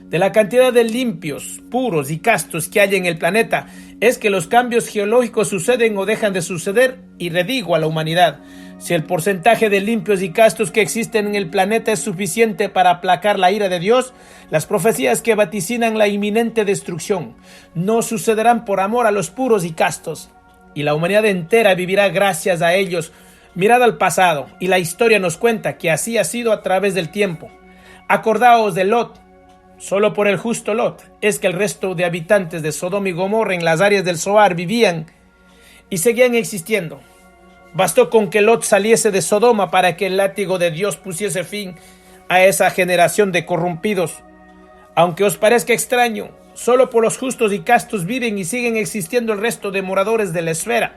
De la cantidad de limpios, puros y castos que hay en el planeta, es que los cambios geológicos suceden o dejan de suceder, y redigo a la humanidad: si el porcentaje de limpios y castos que existen en el planeta es suficiente para aplacar la ira de Dios, las profecías que vaticinan la inminente destrucción no sucederán por amor a los puros y castos, y la humanidad entera vivirá gracias a ellos. Mirad al pasado, y la historia nos cuenta que así ha sido a través del tiempo. Acordaos de Lot. Solo por el justo Lot es que el resto de habitantes de Sodoma y Gomorra en las áreas del Zoar vivían y seguían existiendo. Bastó con que Lot saliese de Sodoma para que el látigo de Dios pusiese fin a esa generación de corrompidos. Aunque os parezca extraño, solo por los justos y castos viven y siguen existiendo el resto de moradores de la esfera.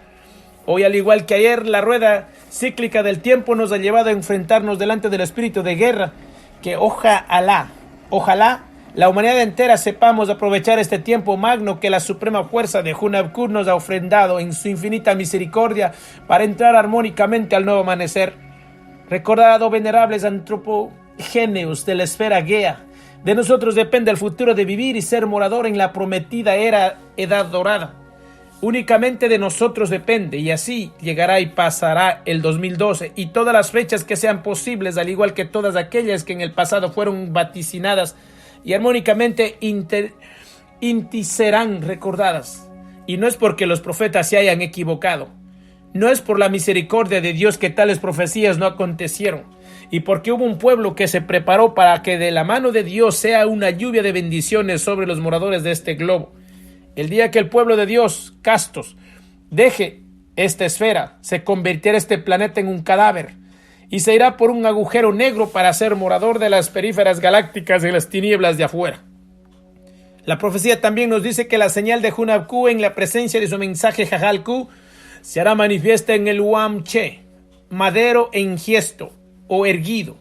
Hoy, al igual que ayer, la rueda cíclica del tiempo nos ha llevado a enfrentarnos delante del espíritu de guerra, que ojalá la humanidad entera sepamos aprovechar este tiempo magno que la suprema fuerza de Hunab-Ku nos ha ofrendado en su infinita misericordia para entrar armónicamente al nuevo amanecer. Recordad, oh venerables antropogéneos de la esfera Gea, de nosotros depende el futuro de vivir y ser morador en la prometida edad dorada. Únicamente de nosotros depende, y así llegará y pasará el 2012 y todas las fechas que sean posibles, al igual que todas aquellas que en el pasado fueron vaticinadas y armónicamente serán recordadas. Y no es porque los profetas se hayan equivocado, no es por la misericordia de Dios que tales profecías no acontecieron, y porque hubo un pueblo que se preparó para que de la mano de Dios sea una lluvia de bendiciones sobre los moradores de este globo. El día que el pueblo de Dios, castos, deje esta esfera, se convertirá este planeta en un cadáver y se irá por un agujero negro para ser morador de las períferas galácticas de las tinieblas de afuera. La profecía también nos dice que la señal de Hunab-Ku en la presencia de su mensaje Jajal-Ku se hará manifiesta en el Uam-Che, madero engiesto o erguido,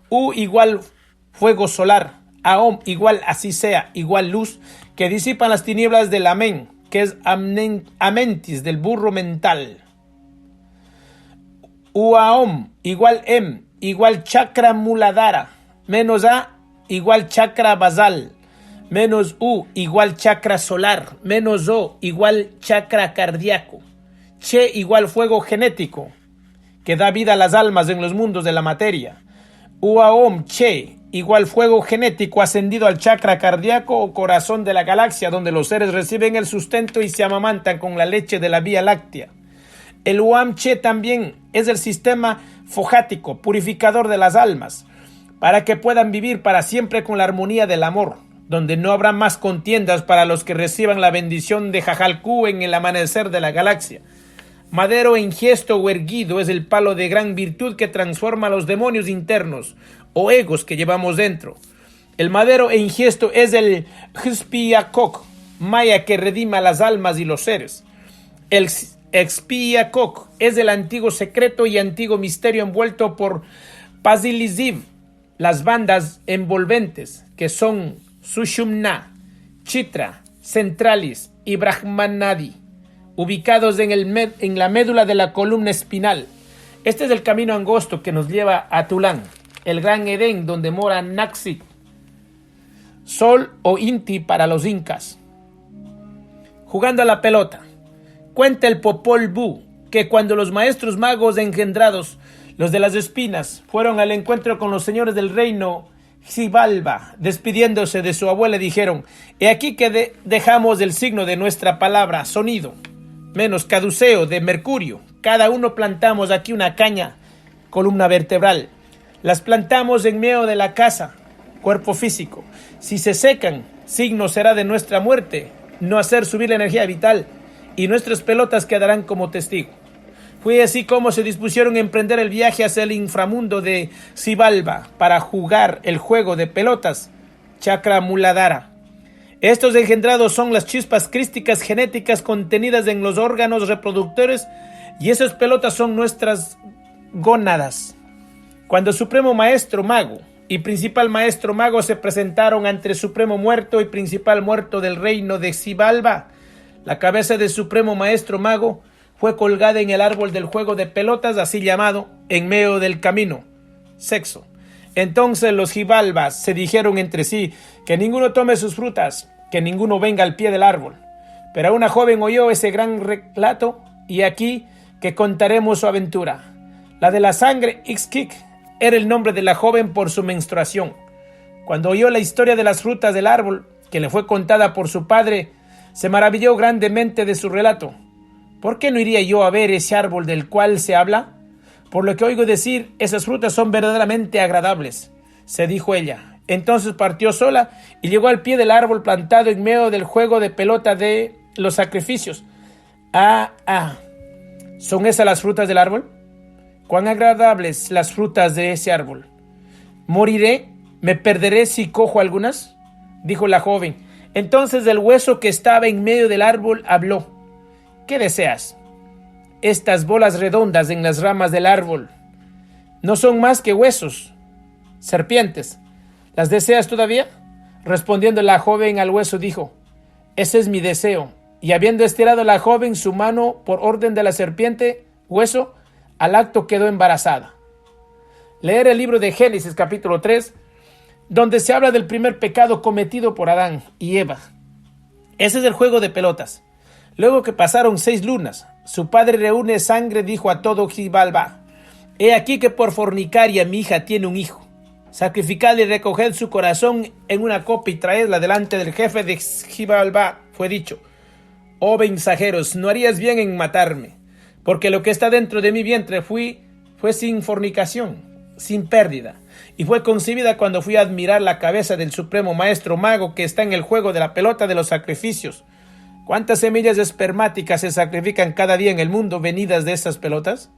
U igual fuego solar, Aom igual así sea, igual luz, que disipan las tinieblas del Amén, que es Amentis del burro mental. Uaom igual igual chakra muladhara, menos A igual chakra basal, menos U igual chakra solar, menos O igual chakra cardíaco. Che igual fuego genético, que da vida a las almas en los mundos de la materia. Uaom Che igual fuego genético ascendido al chakra cardíaco o corazón de la galaxia, donde los seres reciben el sustento y se amamantan con la leche de la Vía Láctea. El Uam-Che también es el sistema fojático, purificador de las almas, para que puedan vivir para siempre con la armonía del amor, donde no habrá más contiendas para los que reciban la bendición de Jajal-Ku en el amanecer de la galaxia. Madero ingiesto o erguido es el palo de gran virtud que transforma a los demonios internos o egos que llevamos dentro. El madero ingiesto es el Xpiakok, maya que redima las almas y los seres. El Xpiakok es el antiguo secreto y antiguo misterio envuelto por Paziliziv, las bandas envolventes que son Sushumna, Chitra, Centralis y Brahmanadi, ubicados en la médula de la columna espinal. Este es el camino angosto que nos lleva a Tulán, el gran Edén donde mora Naxit, Sol o Inti para los incas. Jugando a la pelota. Cuenta el Popol Vuh que cuando los maestros magos engendrados, los de las espinas, fueron al encuentro con los señores del reino Xibalba, despidiéndose de su abuela, dijeron: he aquí que dejamos el signo de nuestra palabra, sonido, menos caduceo de mercurio. Cada uno plantamos aquí una caña, columna vertebral. Las plantamos en medio de la casa, cuerpo físico. Si se secan, signo será de nuestra muerte, no hacer subir la energía vital, y nuestras pelotas quedarán como testigo. Fue así como se dispusieron a emprender el viaje hacia el inframundo de Xibalba para jugar el juego de pelotas Chakra Muladhara. Estos engendrados son las chispas crísticas genéticas contenidas en los órganos reproductores y esas pelotas son nuestras gónadas. Cuando el Supremo Maestro Mago y Principal Maestro Mago se presentaron ante el Supremo Muerto y Principal Muerto del reino de Xibalba, la cabeza del Supremo Maestro Mago fue colgada en el árbol del juego de pelotas, así llamado, en medio del camino. Sexo. Entonces los Xibalbas se dijeron entre sí que ninguno tome sus frutas, que ninguno venga al pie del árbol. Pero una joven oyó ese gran relato y aquí que contaremos su aventura. La de la sangre Ixquic era el nombre de la joven por su menstruación. Cuando oyó la historia de las frutas del árbol, que le fue contada por su padre, se maravilló grandemente de su relato. ¿Por qué no iría yo a ver ese árbol del cual se habla? Por lo que oigo decir, esas frutas son verdaderamente agradables, se dijo ella. Entonces partió sola y llegó al pie del árbol plantado en medio del juego de pelota de los sacrificios. ¿Son esas las frutas del árbol? Cuán agradables las frutas de ese árbol. ¿Moriré? ¿Me perderé si cojo algunas?, dijo la joven. Entonces el hueso que estaba en medio del árbol habló. ¿Qué deseas? Estas bolas redondas en las ramas del árbol no son más que huesos, serpientes. ¿Las deseas todavía? Respondiendo la joven al hueso dijo, ese es mi deseo. Y habiendo estirado la joven su mano por orden de la serpiente, hueso, al acto quedó embarazada. Leer el libro de Génesis capítulo 3, donde se habla del primer pecado cometido por Adán y Eva. Ese es el juego de pelotas. Luego que pasaron 6 lunas, su padre reúne sangre, dijo a todo Xibalba, he aquí que por fornicaria mi hija tiene un hijo. Sacrificad y recoged su corazón en una copa y traedla delante del jefe de Xibalba. Fue dicho, oh mensajeros, no harías bien en matarme, porque lo que está dentro de mi vientre fue sin fornicación, sin pérdida, y fue concebida cuando fui a admirar la cabeza del Supremo Maestro Mago que está en el juego de la pelota de los sacrificios. ¿Cuántas semillas espermáticas se sacrifican cada día en el mundo venidas de esas pelotas?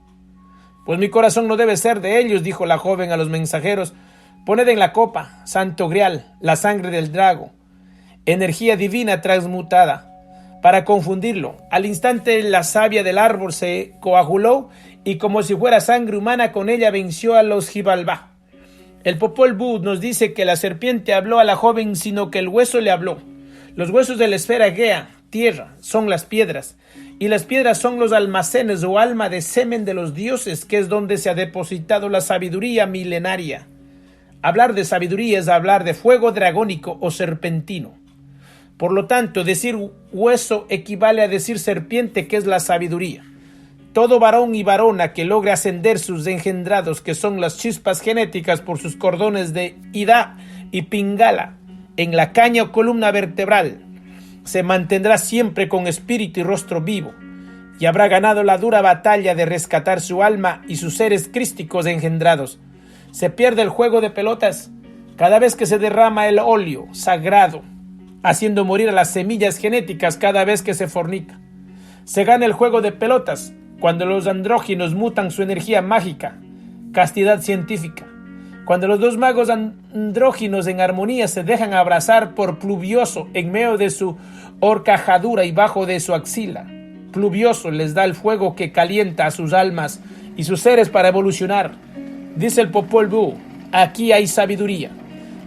Pues mi corazón no debe ser de ellos, dijo la joven a los mensajeros. Poned en la copa, santo grial, la sangre del drago, energía divina transmutada, para confundirlo. Al instante la savia del árbol se coaguló y como si fuera sangre humana con ella venció a los Xibalba. El Popol Vuh nos dice que la serpiente habló a la joven, sino que el hueso le habló. Los huesos de la esfera Gea, tierra, son las piedras, y las piedras son los almacenes o alma de semen de los dioses, que es donde se ha depositado la sabiduría milenaria. Hablar de sabiduría es hablar de fuego dragónico o serpentino. Por lo tanto, decir hueso equivale a decir serpiente, que es la sabiduría. Todo varón y varona que logre ascender sus engendrados, que son las chispas genéticas por sus cordones de Ida y Pingala, en la caña o columna vertebral, se mantendrá siempre con espíritu y rostro vivo, y habrá ganado la dura batalla de rescatar su alma y sus seres crísticos engendrados. Se pierde el juego de pelotas cada vez que se derrama el óleo sagrado, haciendo morir a las semillas genéticas cada vez que se fornica. Se gana el juego de pelotas cuando los andróginos mutan su energía mágica, castidad científica. Cuando los dos magos andróginos en armonía se dejan abrazar por Pluvioso en medio de su horcajadura y bajo de su axila. Pluvioso les da el fuego que calienta a sus almas y sus seres para evolucionar. Dice el Popol Vuh, aquí hay sabiduría.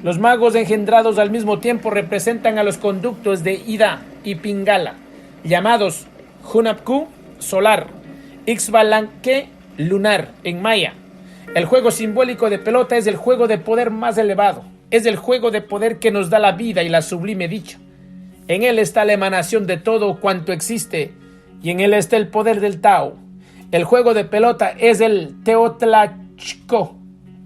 Los magos engendrados al mismo tiempo representan a los conductos de Ida y Pingala, llamados Hunapku, solar, Ixbalanque, lunar, en maya. El juego simbólico de pelota es el juego de poder más elevado. Es el juego de poder que nos da la vida y la sublime dicha. En él está la emanación de todo cuanto existe y en él está el poder del Tao. El juego de pelota es el Teotlachco,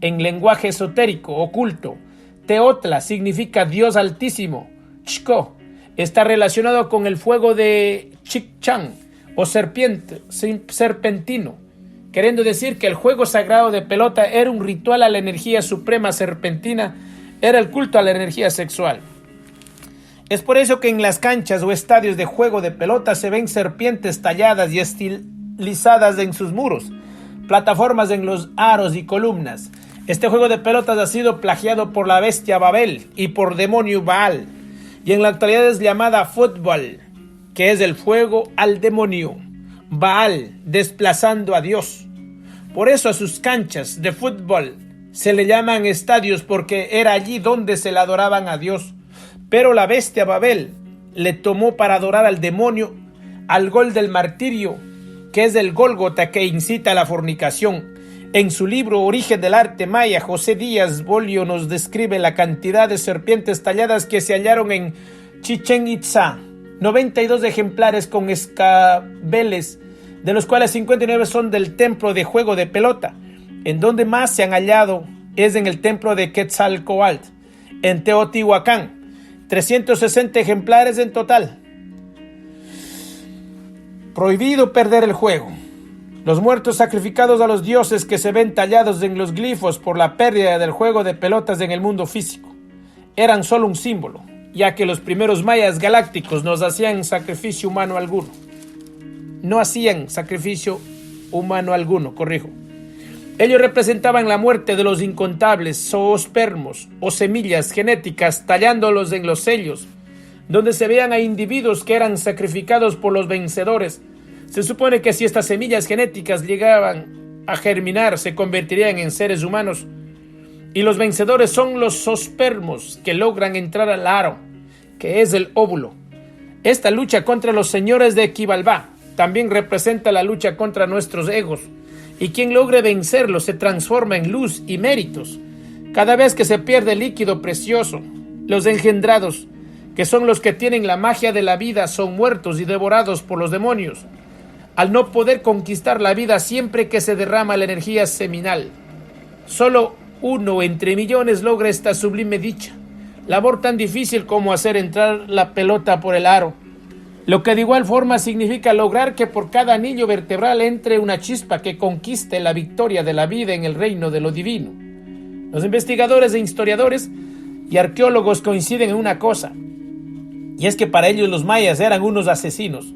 en lenguaje esotérico, oculto. Teotla significa Dios Altísimo. Chco está relacionado con el fuego de Chicchán o serpiente, serpentino, queriendo decir que el juego sagrado de pelota era un ritual a la energía suprema serpentina, era el culto a la energía sexual. Es por eso que en las canchas o estadios de juego de pelota se ven serpientes talladas y estilizadas en sus muros, plataformas en los aros y columnas. Este juego de pelotas ha sido plagiado por la bestia Babel y por demonio Baal, y en la actualidad es llamada fútbol, que es el juego al demonio, Baal desplazando a Dios. Por eso a sus canchas de fútbol se le llaman estadios, porque era allí donde se le adoraban a Dios. Pero la bestia Babel le tomó para adorar al demonio, al gol del martirio, que es el Gólgota que incita a la fornicación. En su libro Origen del Arte Maya, José Díaz Bolio nos describe la cantidad de serpientes talladas que se hallaron en Chichén Itzá, 92 ejemplares con escabeles, de los cuales 59 son del templo de juego de pelota. En donde más se han hallado es en el templo de Quetzalcóatl, en Teotihuacán, 360 ejemplares en total. Prohibido perder el juego. Los muertos sacrificados a los dioses que se ven tallados en los glifos por la pérdida del juego de pelotas en el mundo físico eran solo un símbolo, ya que los primeros mayas galácticos no hacían sacrificio humano alguno. Ellos representaban la muerte de los incontables zoospermos o semillas genéticas, tallándolos en los sellos, donde se veían a individuos que eran sacrificados por los vencedores. Se supone que si estas semillas genéticas llegaban a germinar, se convertirían en seres humanos. Y los vencedores son los zoospermos que logran entrar al aro, que es el óvulo. Esta lucha contra los señores de Xibalbá también representa la lucha contra nuestros egos. Y quien logre vencerlo se transforma en luz y méritos. Cada vez que se pierde líquido precioso, los engendrados, que son los que tienen la magia de la vida, son muertos y devorados por los demonios, al no poder conquistar la vida siempre que se derrama la energía seminal. Solo uno entre millones logra esta sublime dicha, labor tan difícil como hacer entrar la pelota por el aro, lo que de igual forma significa lograr que por cada anillo vertebral entre una chispa que conquiste la victoria de la vida en el reino de lo divino. Los investigadores e historiadores y arqueólogos coinciden en una cosa, y es que para ellos los mayas eran unos asesinos,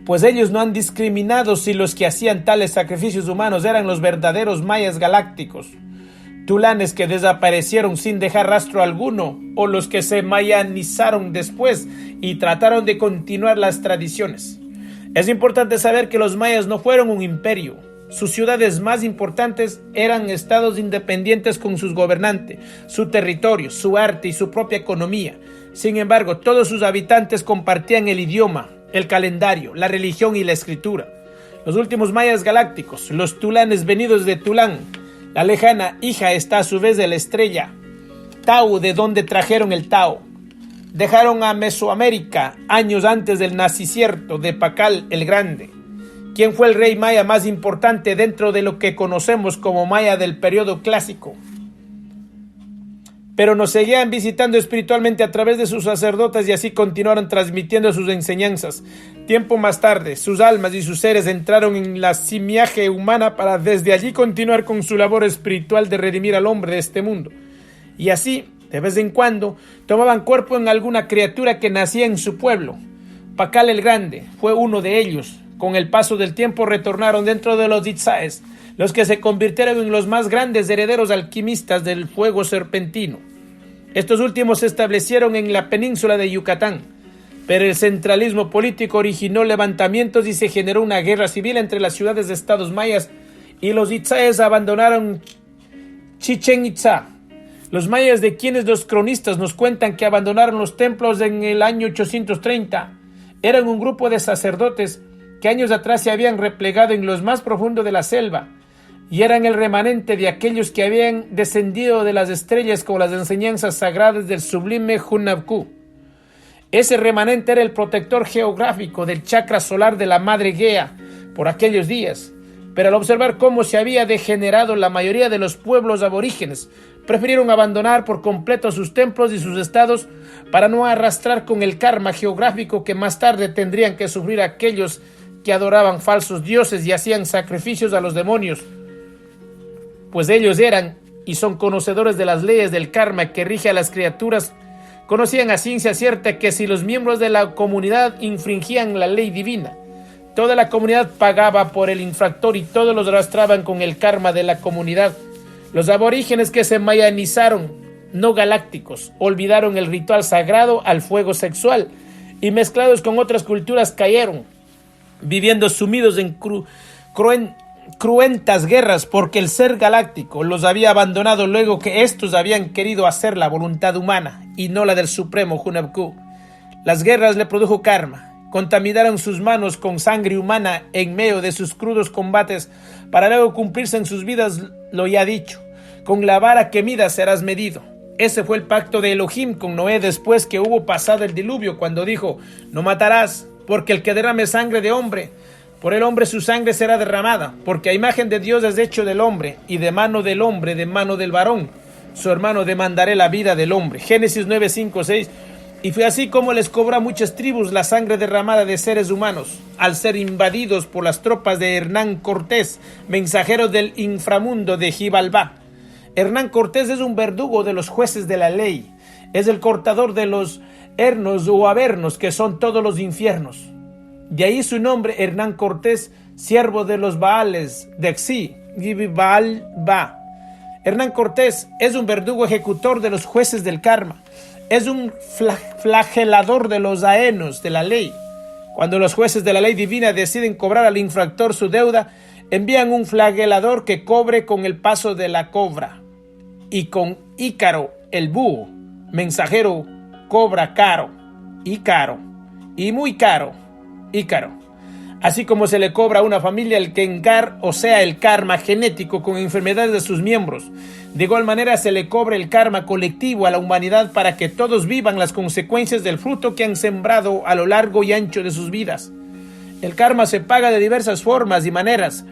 pues ellos no han discriminado si los que hacían tales sacrificios humanos eran los verdaderos mayas galácticos, tulanes que desaparecieron sin dejar rastro alguno, o los que se mayanizaron después y trataron de continuar las tradiciones. Es importante saber que los mayas no fueron un imperio. Sus ciudades más importantes eran estados independientes con sus gobernantes, su territorio, su arte y su propia economía. Sin embargo, todos sus habitantes compartían el idioma, el calendario, la religión y la escritura. Los últimos mayas galácticos, los tulanes venidos de Tulán, la lejana hija está a su vez de la estrella Tau, de donde trajeron el Tao. Dejaron a Mesoamérica años antes del nacimiento de Pacal el Grande, quien fue el rey maya más importante dentro de lo que conocemos como maya del periodo clásico. Pero nos seguían visitando espiritualmente a través de sus sacerdotes y así continuaron transmitiendo sus enseñanzas. Tiempo más tarde, sus almas y sus seres entraron en la simiaje humana para desde allí continuar con su labor espiritual de redimir al hombre de este mundo. Y así, de vez en cuando, tomaban cuerpo en alguna criatura que nacía en su pueblo. Pacal el Grande fue uno de ellos. Con el paso del tiempo retornaron dentro de los Itzáes, los que se convirtieron en los más grandes herederos alquimistas del fuego serpentino. Estos últimos se establecieron en la península de Yucatán, pero el centralismo político originó levantamientos y se generó una guerra civil entre las ciudades de estados mayas, y los Itzáes abandonaron Chichén Itzá. Los mayas, de quienes los cronistas nos cuentan que abandonaron los templos en el año 830, eran un grupo de sacerdotes que años atrás se habían replegado en lo más profundo de la selva, y eran el remanente de aquellos que habían descendido de las estrellas con las enseñanzas sagradas del sublime Hunabku. Ese remanente era el protector geográfico del chakra solar de la Madre Gea por aquellos días, pero al observar cómo se había degenerado la mayoría de los pueblos aborígenes, prefirieron abandonar por completo sus templos y sus estados para no arrastrar con el karma geográfico que más tarde tendrían que sufrir aquellos que adoraban falsos dioses y hacían sacrificios a los demonios, pues ellos eran y son conocedores de las leyes del karma que rige a las criaturas. Conocían a ciencia cierta que si los miembros de la comunidad infringían la ley divina, toda la comunidad pagaba por el infractor y todos los arrastraban con el karma de la comunidad. Los aborígenes que se mayanizaron, no galácticos, olvidaron el ritual sagrado al fuego sexual y mezclados con otras culturas cayeron, viviendo sumidos en cruentas guerras porque el ser galáctico los había abandonado luego que estos habían querido hacer la voluntad humana y no la del supremo Hunabku. Las guerras le produjo karma, contaminaron sus manos con sangre humana en medio de sus crudos combates para luego cumplirse en sus vidas lo ya dicho, con la vara que midas serás medido. Ese fue el pacto de Elohim con Noé después que hubo pasado el diluvio, cuando dijo: no matarás, porque el que derrame sangre de hombre, por el hombre su sangre será derramada, porque a imagen de Dios es hecho del hombre, y de mano del hombre, de mano del varón, su hermano demandaré la vida del hombre. Génesis 9, 5, 6. Y fue así como les cobró a muchas tribus la sangre derramada de seres humanos, al ser invadidos por las tropas de Hernán Cortés, mensajero del inframundo de Xibalbá. Hernán Cortés es un verdugo de los jueces de la ley, es el cortador de los hernos o avernos, que son todos los infiernos. De ahí su nombre, Hernán Cortés, siervo de los Baales de Xi, Baal-Ba. Hernán Cortés es un verdugo ejecutor de los jueces del karma, es un flagelador de los aenos de la ley. Cuando los jueces de la ley divina deciden cobrar al infractor su deuda, envían un flagelador que cobre con el paso de la cobra. Y con Ícaro, el búho, mensajero, cobra caro, y muy caro, Ícaro. Así como se le cobra a una familia el kengar, o sea, el karma genético con enfermedades de sus miembros. De igual manera se le cobra el karma colectivo a la humanidad para que todos vivan las consecuencias del fruto que han sembrado a lo largo y ancho de sus vidas. El karma se paga de diversas formas y maneras.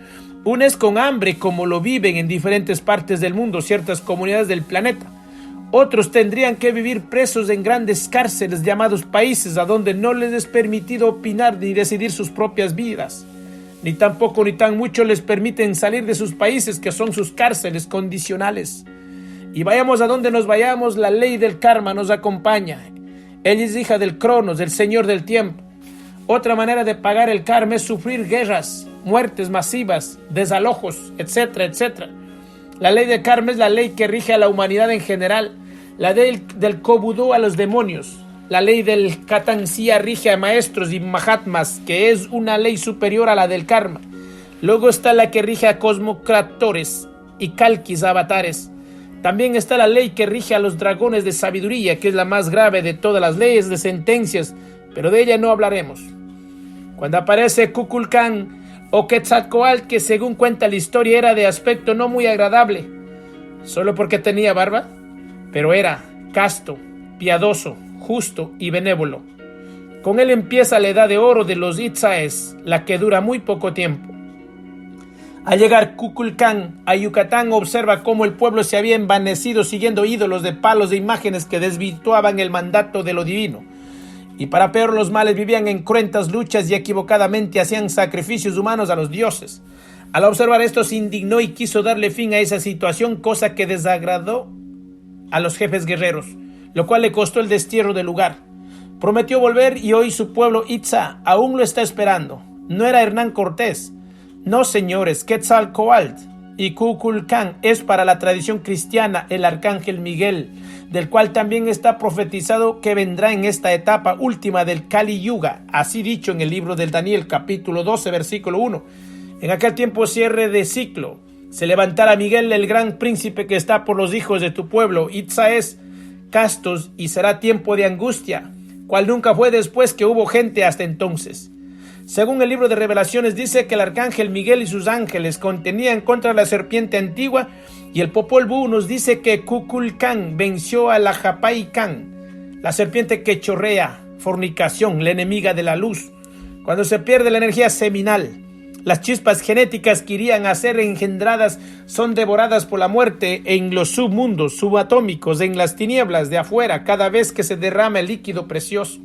Una es con hambre, como lo viven en diferentes partes del mundo ciertas comunidades del planeta. Otros tendrían que vivir presos en grandes cárceles llamados países, a donde no les es permitido opinar ni decidir sus propias vidas. Ni tampoco ni tan mucho les permiten salir de sus países, que son sus cárceles condicionales. Y vayamos a donde nos vayamos, la ley del karma nos acompaña. Ella es hija del Cronos, del Señor del Tiempo. Otra manera de pagar el karma es sufrir guerras, muertes masivas, desalojos, etcétera, etcétera. La ley del karma es la ley que rige a la humanidad en general. La ley del Kobudó a los demonios. La ley del Katansía rige a maestros y mahatmas, que es una ley superior a la del karma. Luego está la que rige a cosmocratores y kalkis avatares. También está la ley que rige a los dragones de sabiduría, que es la más grave de todas las leyes de sentencias, pero de ella no hablaremos. Cuando aparece Kukulcán o Quetzalcóatl, que según cuenta la historia era de aspecto no muy agradable, solo porque tenía barba, pero era casto, piadoso, justo y benévolo. Con él empieza la edad de oro de los Itzaes, la que dura muy poco tiempo. Al llegar Kukulcán a Yucatán, observa cómo el pueblo se había envanecido siguiendo ídolos de palos de imágenes que desvirtuaban el mandato de lo divino. Y para peor los males vivían en cruentas luchas y equivocadamente hacían sacrificios humanos a los dioses. Al observar esto se indignó y quiso darle fin a esa situación, cosa que desagradó a los jefes guerreros, lo cual le costó el destierro del lugar. Prometió volver y hoy su pueblo Itza aún lo está esperando. No era Hernán Cortés. No, señores, Quetzalcóatl y Kukulcán es para la tradición cristiana el arcángel Miguel, del cual también está profetizado que vendrá en esta etapa última del Kali Yuga, así dicho en el libro del Daniel, capítulo 12, versículo 1. En aquel tiempo cierre de ciclo, se levantará Miguel, el gran príncipe que está por los hijos de tu pueblo, Itzaes, castos, y será tiempo de angustia, cual nunca fue después que hubo gente hasta entonces. Según el libro de Revelaciones dice que el arcángel Miguel y sus ángeles contenían contra la serpiente antigua, y el Popol Vuh nos dice que Kukulcán venció a la Japay-Can, la serpiente que chorrea, fornicación, la enemiga de la luz. Cuando se pierde la energía seminal, las chispas genéticas que irían a ser engendradas son devoradas por la muerte en los submundos subatómicos, en las tinieblas de afuera, cada vez que se derrama el líquido precioso.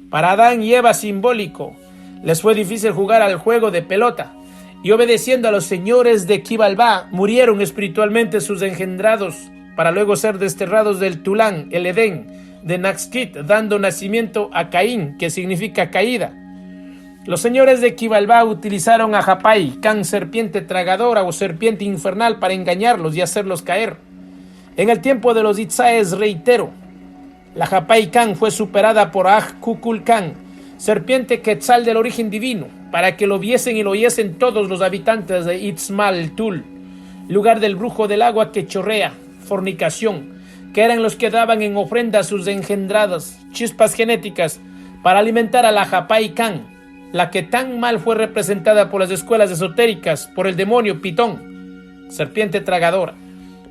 Para Adán y Eva simbólico, les fue difícil jugar al juego de pelota, y obedeciendo a los señores de Xibalbá, murieron espiritualmente sus engendrados, para luego ser desterrados del Tulán, el Edén, de Naxkit, dando nacimiento a Caín, que significa caída. Los señores de Xibalbá utilizaron a Japay, Can serpiente tragadora o serpiente infernal, para engañarlos y hacerlos caer. En el tiempo de los Itzáes, reitero, la Japay Can fue superada por Aj-Kukulcán, serpiente quetzal del origen divino, para que lo viesen y lo oyesen todos los habitantes de Itzmal-Tul, lugar del brujo del agua que chorrea, fornicación, que eran los que daban en ofrenda a sus engendradas chispas genéticas para alimentar a la Japay Can, la que tan mal fue representada por las escuelas esotéricas por el demonio Pitón, serpiente tragadora.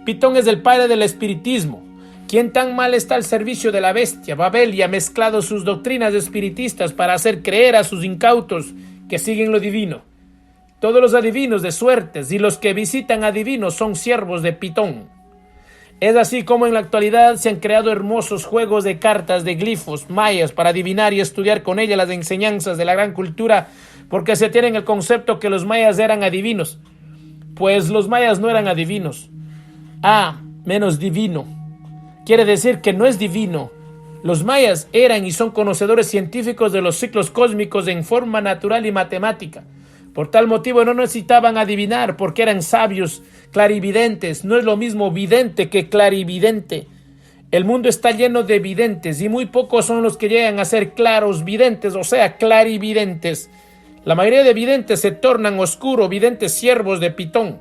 Pitón es el padre del espiritismo, quien tan mal está al servicio de la bestia. Babel y ha mezclado sus doctrinas espiritistas para hacer creer a sus incautos que siguen lo divino. Todos los adivinos de suertes y los que visitan adivinos son siervos de Pitón. Es así como en la actualidad se han creado hermosos juegos de cartas de glifos mayas para adivinar y estudiar con ella las enseñanzas de la gran cultura, porque se tiene el concepto que los mayas eran adivinos. Pues los mayas no eran adivinos. Menos divino. Quiere decir que no es divino. Los mayas eran y son conocedores científicos de los ciclos cósmicos en forma natural y matemática. Por tal motivo no necesitaban adivinar, porque eran sabios, clarividentes. No es lo mismo vidente que clarividente. El mundo está lleno de videntes y muy pocos son los que llegan a ser claros videntes, o sea, clarividentes. La mayoría de videntes se tornan oscuro videntes, siervos de Pitón.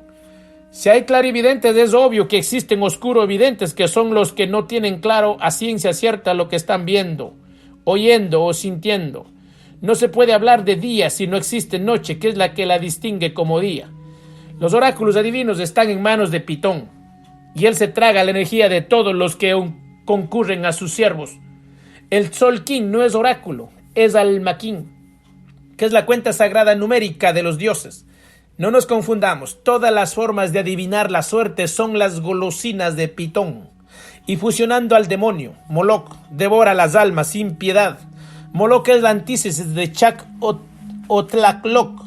Si hay clarividentes, es obvio que existen oscuro videntes, que son los que no tienen claro a ciencia cierta lo que están viendo, oyendo o sintiendo. No se puede hablar de día si no existe noche, que es la que la distingue como día. Los oráculos adivinos están en manos de Pitón, y él se traga la energía de todos los que concurren a sus siervos. El Tzolk'in no es oráculo, es Almaquín, que es la cuenta sagrada numérica de los dioses. No nos confundamos, todas las formas de adivinar la suerte son las golosinas de Pitón. Y fusionando al demonio, Moloch devora las almas sin piedad. Moloch es la antítesis de Chac o Tlacloc.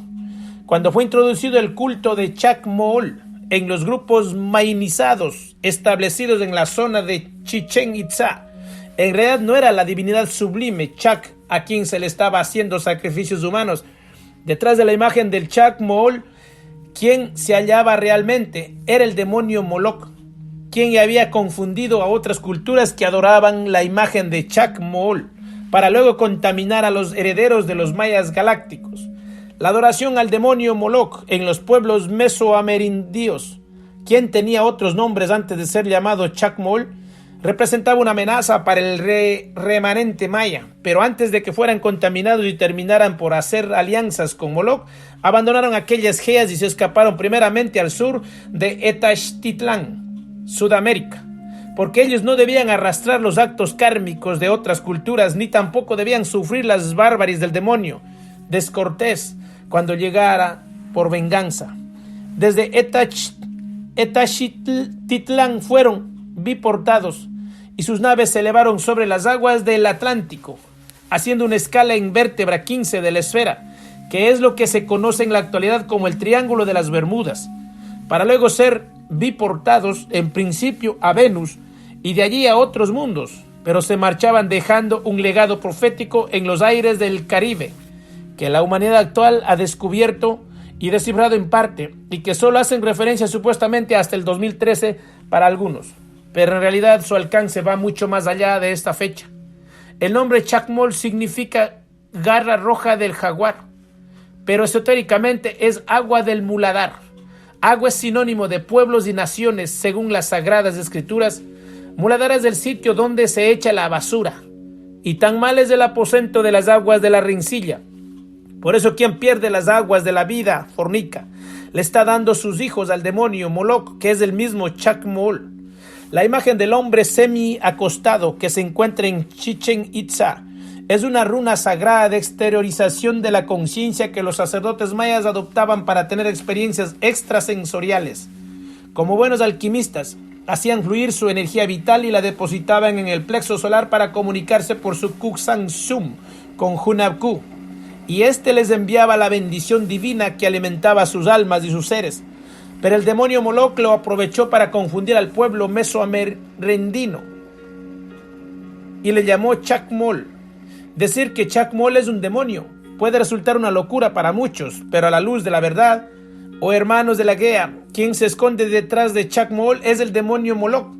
Cuando fue introducido el culto de Chac Mool en los grupos mainizados establecidos en la zona de Chichén Itzá, en realidad no era la divinidad sublime Chac a quien se le estaba haciendo sacrificios humanos. Detrás de la imagen del Chac Mool, quien se hallaba realmente era el demonio Moloch, quien había confundido a otras culturas que adoraban la imagen de Chac Mool, para luego contaminar a los herederos de los mayas galácticos. La adoración al demonio Moloch en los pueblos mesoamerindios, quien tenía otros nombres antes de ser llamado Chacmol, representaba una amenaza para el remanente maya, pero antes de que fueran contaminados y terminaran por hacer alianzas con Moloch, abandonaron aquellas geas y se escaparon primeramente al sur de Tenochtitlán, Sudamérica, porque ellos no debían arrastrar los actos kármicos de otras culturas, ni tampoco debían sufrir las bárbaries del demonio descortés cuando llegara por venganza. Desde Tenochtitlán fueron biportados y sus naves se elevaron sobre las aguas del Atlántico, haciendo una escala en vértebra 15 de la esfera, que es lo que se conoce en la actualidad como el Triángulo de las Bermudas, para luego ser biportados en principio a Venus y de allí a otros mundos, pero se marchaban dejando un legado profético en los aires del Caribe, que la humanidad actual ha descubierto y descifrado en parte, y que solo hacen referencia supuestamente hasta el 2013 para algunos, pero en realidad su alcance va mucho más allá de esta fecha. El nombre Chacmol significa garra roja del jaguar, pero esotéricamente es agua del muladar. Agua es sinónimo de pueblos y naciones según las sagradas escrituras. Muladar es el sitio donde se echa la basura, y tan mal es el aposento de las aguas de la rencilla. Por eso quien pierde las aguas de la vida fornica, le está dando sus hijos al demonio Moloch, que es el mismo Chacmol. La imagen del hombre semi-acostado que se encuentra en Chichén Itzá es una runa sagrada de exteriorización de la conciencia que los sacerdotes mayas adoptaban para tener experiencias extrasensoriales. Como buenos alquimistas, hacían fluir su energía vital y la depositaban en el plexo solar para comunicarse por su Kuksansum con Hunabku, y éste les enviaba la bendición divina que alimentaba sus almas y sus seres. Pero el demonio Moloch lo aprovechó para confundir al pueblo mesoamerindino y le llamó Chacmol. Decir que Chacmol es un demonio puede resultar una locura para muchos, pero a la luz de la verdad, hermanos de la Gea, quien se esconde detrás de Chacmool es el demonio Moloch.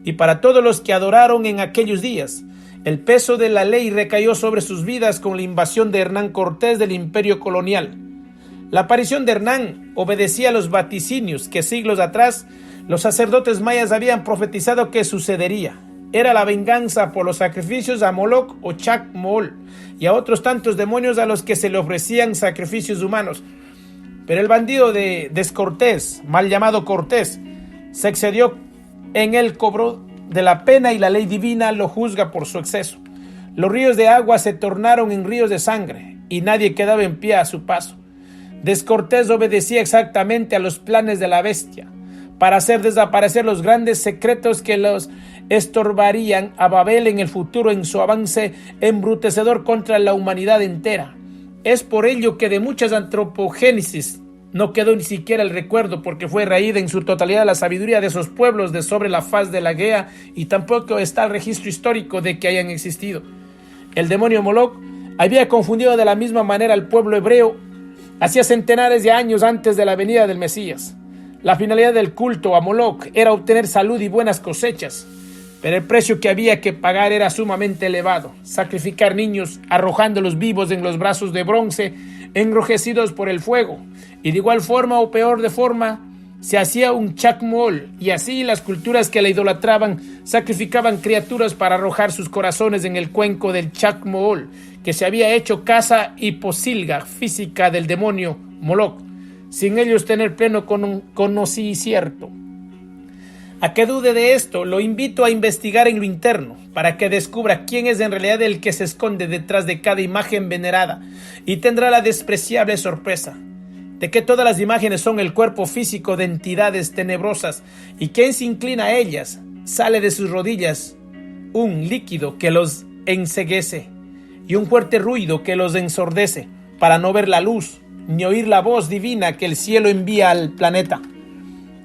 Y para todos los que adoraron en aquellos días, el peso de la ley recayó sobre sus vidas con la invasión de Hernán Cortés del imperio colonial. La aparición de Hernán obedecía a los vaticinios que siglos atrás los sacerdotes mayas habían profetizado que sucedería. Era la venganza por los sacrificios a Moloch o Chacmool y a otros tantos demonios a los que se le ofrecían sacrificios humanos. Pero el bandido de Descortés, mal llamado Cortés, se excedió en el cobro de la pena y la ley divina lo juzga por su exceso. Los ríos de agua se tornaron en ríos de sangre y nadie quedaba en pie a su paso. Descortés obedecía exactamente a los planes de la bestia para hacer desaparecer los grandes secretos que los estorbarían a Babel en el futuro en su avance embrutecedor contra la humanidad entera. Es por ello que de muchas antropogénesis no quedó ni siquiera el recuerdo, porque fue raída en su totalidad la sabiduría de esos pueblos de sobre la faz de la Gea, y tampoco está el registro histórico de que hayan existido. El demonio Moloch había confundido de la misma manera al pueblo hebreo hacía centenares de años antes de la venida del Mesías. La finalidad del culto a Moloch era obtener salud y buenas cosechas, pero el precio que había que pagar era sumamente elevado: sacrificar niños arrojándolos vivos en los brazos de bronce enrojecidos por el fuego. Y de igual forma o peor de forma se hacía un Chacmool, y así las culturas que la idolatraban sacrificaban criaturas para arrojar sus corazones en el cuenco del Chacmool, que se había hecho casa y posilga física del demonio Moloch, sin ellos tener pleno conocimiento. A que dude de esto, lo invito a investigar en lo interno, para que descubra quién es en realidad el que se esconde detrás de cada imagen venerada, y tendrá la despreciable sorpresa de que todas las imágenes son el cuerpo físico de entidades tenebrosas, y quien se inclina a ellas sale de sus rodillas un líquido que los enceguece y un fuerte ruido que los ensordece, para no ver la luz ni oír la voz divina que el cielo envía al planeta.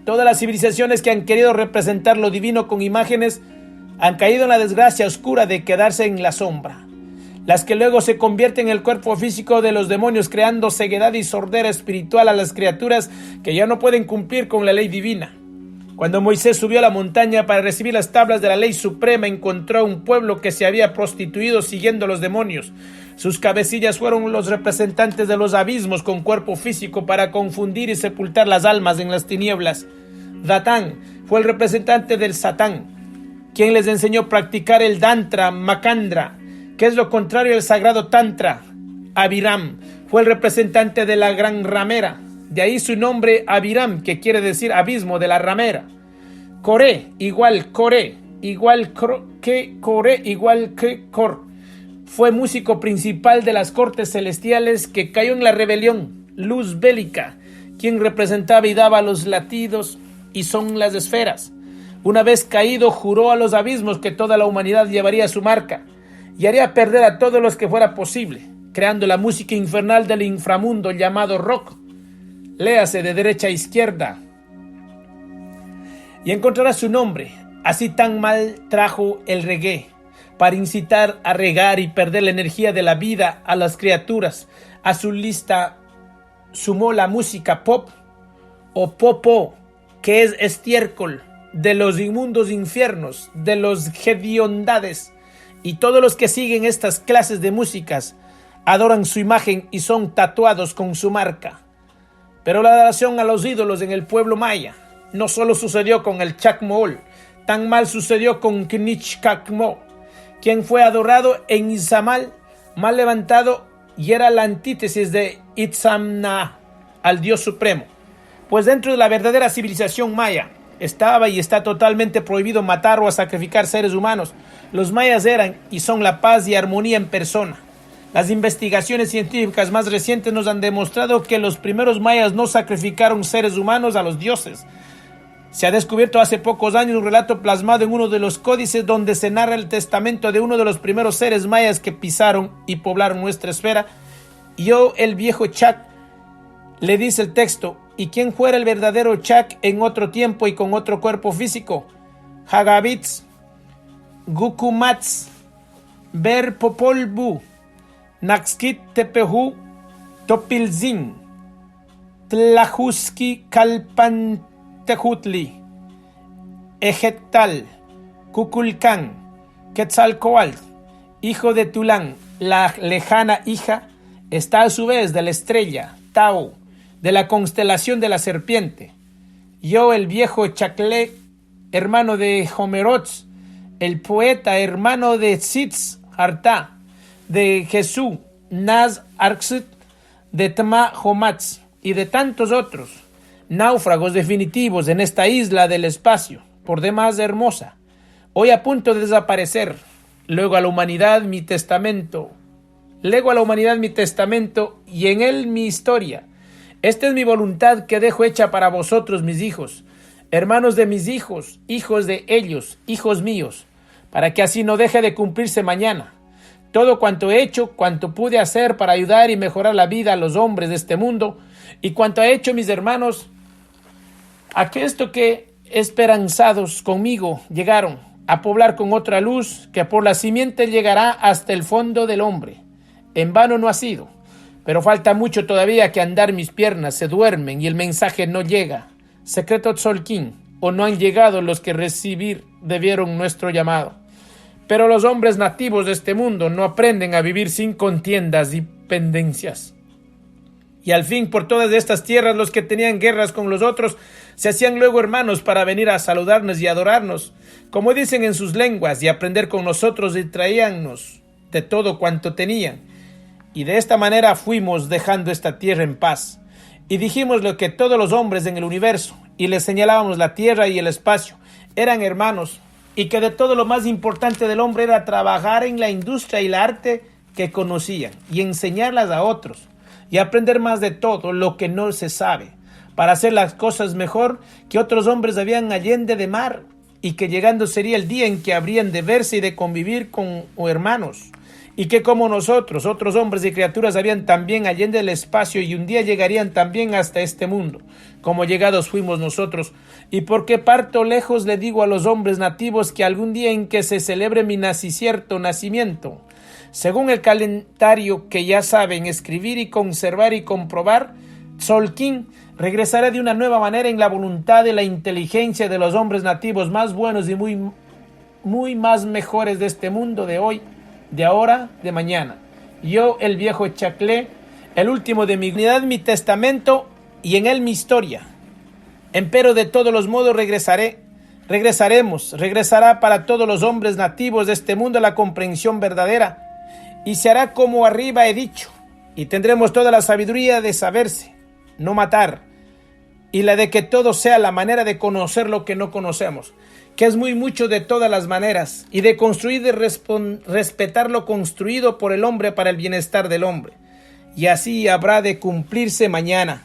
Todas las civilizaciones que han querido representar lo divino con imágenes han caído en la desgracia oscura de quedarse en la sombra. Las que luego se convierten en el cuerpo físico de los demonios, creando ceguedad y sordera espiritual a las criaturas que ya no pueden cumplir con la ley divina. Cuando Moisés subió a la montaña para recibir las tablas de la ley suprema, encontró a un pueblo que se había prostituido siguiendo a los demonios. Sus cabecillas fueron los representantes de los abismos con cuerpo físico para confundir y sepultar las almas en las tinieblas. Datán fue el representante del Satán, quien les enseñó a practicar el Dantra Makandra, que es lo contrario al sagrado Tantra. Abiram fue el representante de la gran ramera, de ahí su nombre Abiram, que quiere decir abismo de la ramera. Coré igual que Cor. Fue músico principal de las cortes celestiales que cayó en la rebelión, luz bélica, quien representaba y daba los latidos y son las esferas. Una vez caído, juró a los abismos que toda la humanidad llevaría su marca y haría perder a todos los que fuera posible, creando la música infernal del inframundo llamado rock. Léase de derecha a izquierda y encontrará su nombre. Así tan mal trajo el reggae, para incitar a regar y perder la energía de la vida a las criaturas. A su lista sumó la música pop o popo, que es estiércol de los inmundos infiernos, de los hediondades, y todos los que siguen estas clases de músicas adoran su imagen y son tatuados con su marca. Pero la adoración a los ídolos en el pueblo maya no solo sucedió con el Chacmool, tan mal sucedió con Knichcacmo, quien fue adorado en Izamal, mal levantado, y era la antítesis de Itzamna, al Dios Supremo. Pues dentro de la verdadera civilización maya estaba y está totalmente prohibido matar o sacrificar seres humanos. Los mayas eran y son la paz y armonía en persona. Las investigaciones científicas más recientes nos han demostrado que los primeros mayas no sacrificaron seres humanos a los dioses. Se ha descubierto hace pocos años un relato plasmado en uno de los códices donde se narra el testamento de uno de los primeros seres mayas que pisaron y poblaron nuestra esfera. Y el viejo Chac, le dice el texto: ¿y quién fuera el verdadero Chac en otro tiempo y con otro cuerpo físico? Hagabitz, Gukumats, Ber Popolbu, Naxkit tepehu topilzin, tlajuski kalpantejutli, Ejectal, Kukulcán, Quetzalcóatl, hijo de Tulán, la lejana hija, está a su vez de la estrella, Tau, de la constelación de la serpiente. Yo, el viejo Chaclé, hermano de Homerots, el poeta, hermano de Tzitz Hartá, de Jesús, Naz Arxit, de Tma Homatz y de tantos otros, náufragos definitivos en esta isla del espacio, por demás hermosa, hoy a punto de desaparecer. Luego a la humanidad mi testamento, y en él mi historia. Esta es mi voluntad que dejo hecha para vosotros, mis hijos, hermanos de mis hijos, hijos de ellos, hijos míos, para que así no deje de cumplirse mañana. Todo cuanto he hecho, cuanto pude hacer para ayudar y mejorar la vida a los hombres de este mundo, y cuanto ha hecho mis hermanos, aquesto que esperanzados conmigo llegaron a poblar con otra luz que por la simiente llegará hasta el fondo del hombre. En vano no ha sido, pero falta mucho todavía que andar mis piernas se duermen y el mensaje no llega. Secreto Tzolk'in, o no han llegado los que recibir debieron nuestro llamado. Pero los hombres nativos de este mundo no aprenden a vivir sin contiendas y pendencias. Y al fin por todas estas tierras los que tenían guerras con los otros se hacían luego hermanos para venir a saludarnos y adorarnos, como dicen en sus lenguas, y aprender con nosotros y traíannos de todo cuanto tenían. Y de esta manera fuimos dejando esta tierra en paz. Y dijimos lo que todos los hombres en el universo, y les señalábamos la tierra y el espacio, eran hermanos, y que de todo lo más importante del hombre era trabajar en la industria y el arte que conocían, y enseñarlas a otros, y aprender más de todo lo que no se sabe, para hacer las cosas mejor que otros hombres habían allende de mar, y que llegando sería el día en que habrían de verse y de convivir con hermanos, y que como nosotros, otros hombres y criaturas habían también allende el espacio y un día llegarían también hasta este mundo, como llegados fuimos nosotros. Y porque parto lejos le digo a los hombres nativos que algún día en que se celebre mi cierto nacimiento, según el calendario que ya saben escribir y conservar y comprobar, Tzolk'in regresará de una nueva manera en la voluntad y la inteligencia de los hombres nativos más buenos y muy más mejores de este mundo de hoy, de ahora, de mañana. Yo, el viejo Chaclé, el último de mi dignidad, mi testamento y en él mi historia. Empero de todos los modos regresará para todos los hombres nativos de este mundo la comprensión verdadera, y se hará como arriba he dicho, y tendremos toda la sabiduría de saberse, no matar, y la de que todo sea la manera de conocer lo que no conocemos, que es muy mucho de todas las maneras, y de construir y respetar lo construido por el hombre para el bienestar del hombre. Y así habrá de cumplirse mañana.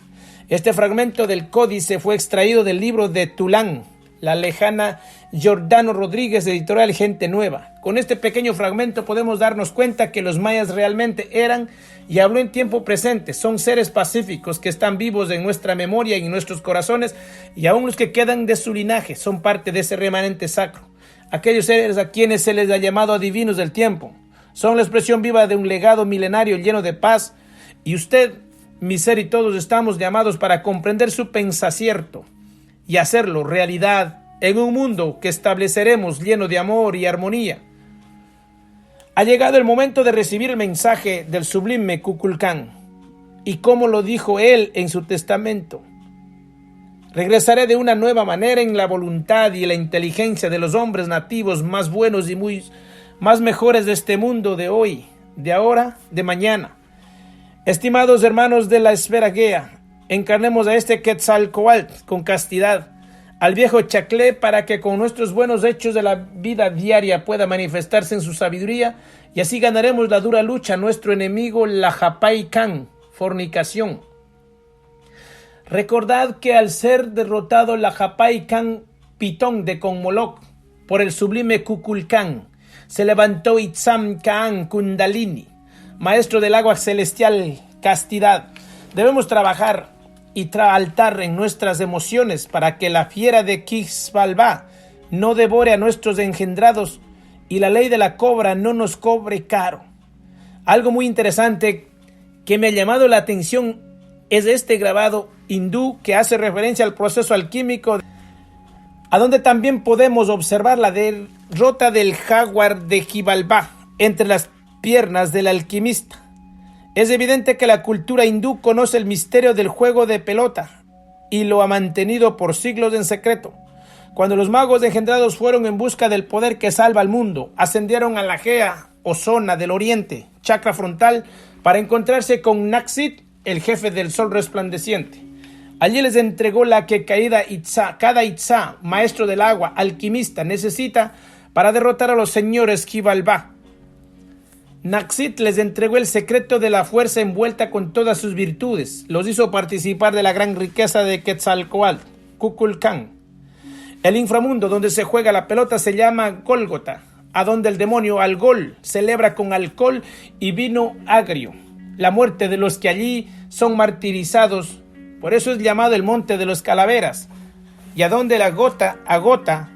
Este fragmento del códice fue extraído del libro de Tulán, la lejana Giordano Rodríguez, editorial Gente Nueva. Con este pequeño fragmento podemos darnos cuenta que los mayas realmente eran, y habló en tiempo presente, son seres pacíficos que están vivos en nuestra memoria y en nuestros corazones, y aún los que quedan de su linaje son parte de ese remanente sacro. Aquellos seres a quienes se les ha llamado adivinos del tiempo son la expresión viva de un legado milenario lleno de paz, y usted, mi ser y todos estamos llamados para comprender su pensacierto y hacerlo realidad en un mundo que estableceremos lleno de amor y armonía. Ha llegado el momento de recibir el mensaje del sublime Kukulcán, y como lo dijo él en su testamento, regresaré de una nueva manera en la voluntad y la inteligencia de los hombres nativos más buenos y más mejores de este mundo de hoy, de ahora, de mañana. Estimados hermanos de la esfera Gea, encarnemos a este Quetzalcóatl con castidad, al viejo Chaclé, para que con nuestros buenos hechos de la vida diaria pueda manifestarse en su sabiduría, y así ganaremos la dura lucha a nuestro enemigo, la Japay-Can, fornicación. Recordad que al ser derrotado la Japay-Can Pitón de Conmoloc por el sublime Kukulcán, se levantó Itzam-Can Kundalini, maestro del agua celestial, castidad. Debemos trabajar y altar en nuestras emociones para que la fiera de Quixbalbá no devore a nuestros engendrados y la ley de la cobra no nos cobre caro. Algo muy interesante que me ha llamado la atención es este grabado hindú que hace referencia al proceso alquímico, a donde también podemos observar la derrota del jaguar de Xibalbá entre las piernas del alquimista. Es evidente que la cultura hindú conoce el misterio del juego de pelota y lo ha mantenido por siglos en secreto. Cuando los magos engendrados fueron en busca del poder que salva al mundo, ascendieron a la Gea o zona del oriente, chakra frontal, para encontrarse con Naxit, el jefe del sol resplandeciente. Allí les entregó la que cada Itzá, maestro del agua, alquimista, necesita para derrotar a los señores Xibalbá. Naxit les entregó el secreto de la fuerza envuelta con todas sus virtudes. Los hizo participar de la gran riqueza de Quetzalcóatl, Kukulcán. El inframundo donde se juega la pelota se llama Gólgota, a donde el demonio Algol celebra con alcohol y vino agrio la muerte de los que allí son martirizados. Por eso es llamado el monte de los calaveras, y a donde la gota agota,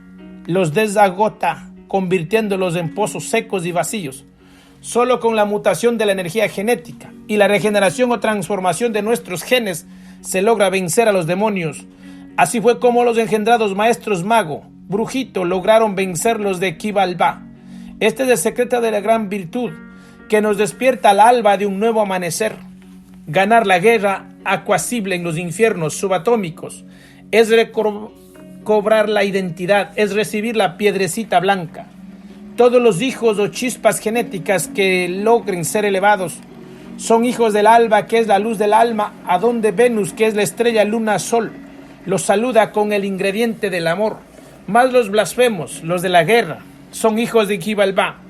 los desagota, convirtiéndolos en pozos secos y vacíos. Solo con la mutación de la energía genética y la regeneración o transformación de nuestros genes se logra vencer a los demonios. Así fue como los engendrados maestros mago, brujito, lograron vencer los de Xibalbá. Este es el secreto de la gran virtud que nos despierta al alba de un nuevo amanecer. Ganar la guerra acuacible en los infiernos subatómicos es recobrar la identidad, es recibir la piedrecita blanca. Todos los hijos o chispas genéticas que logren ser elevados son hijos del alba, que es la luz del alma, a donde Venus, que es la estrella luna sol, los saluda con el ingrediente del amor. Más los blasfemos, los de la guerra, son hijos de Xibalbá,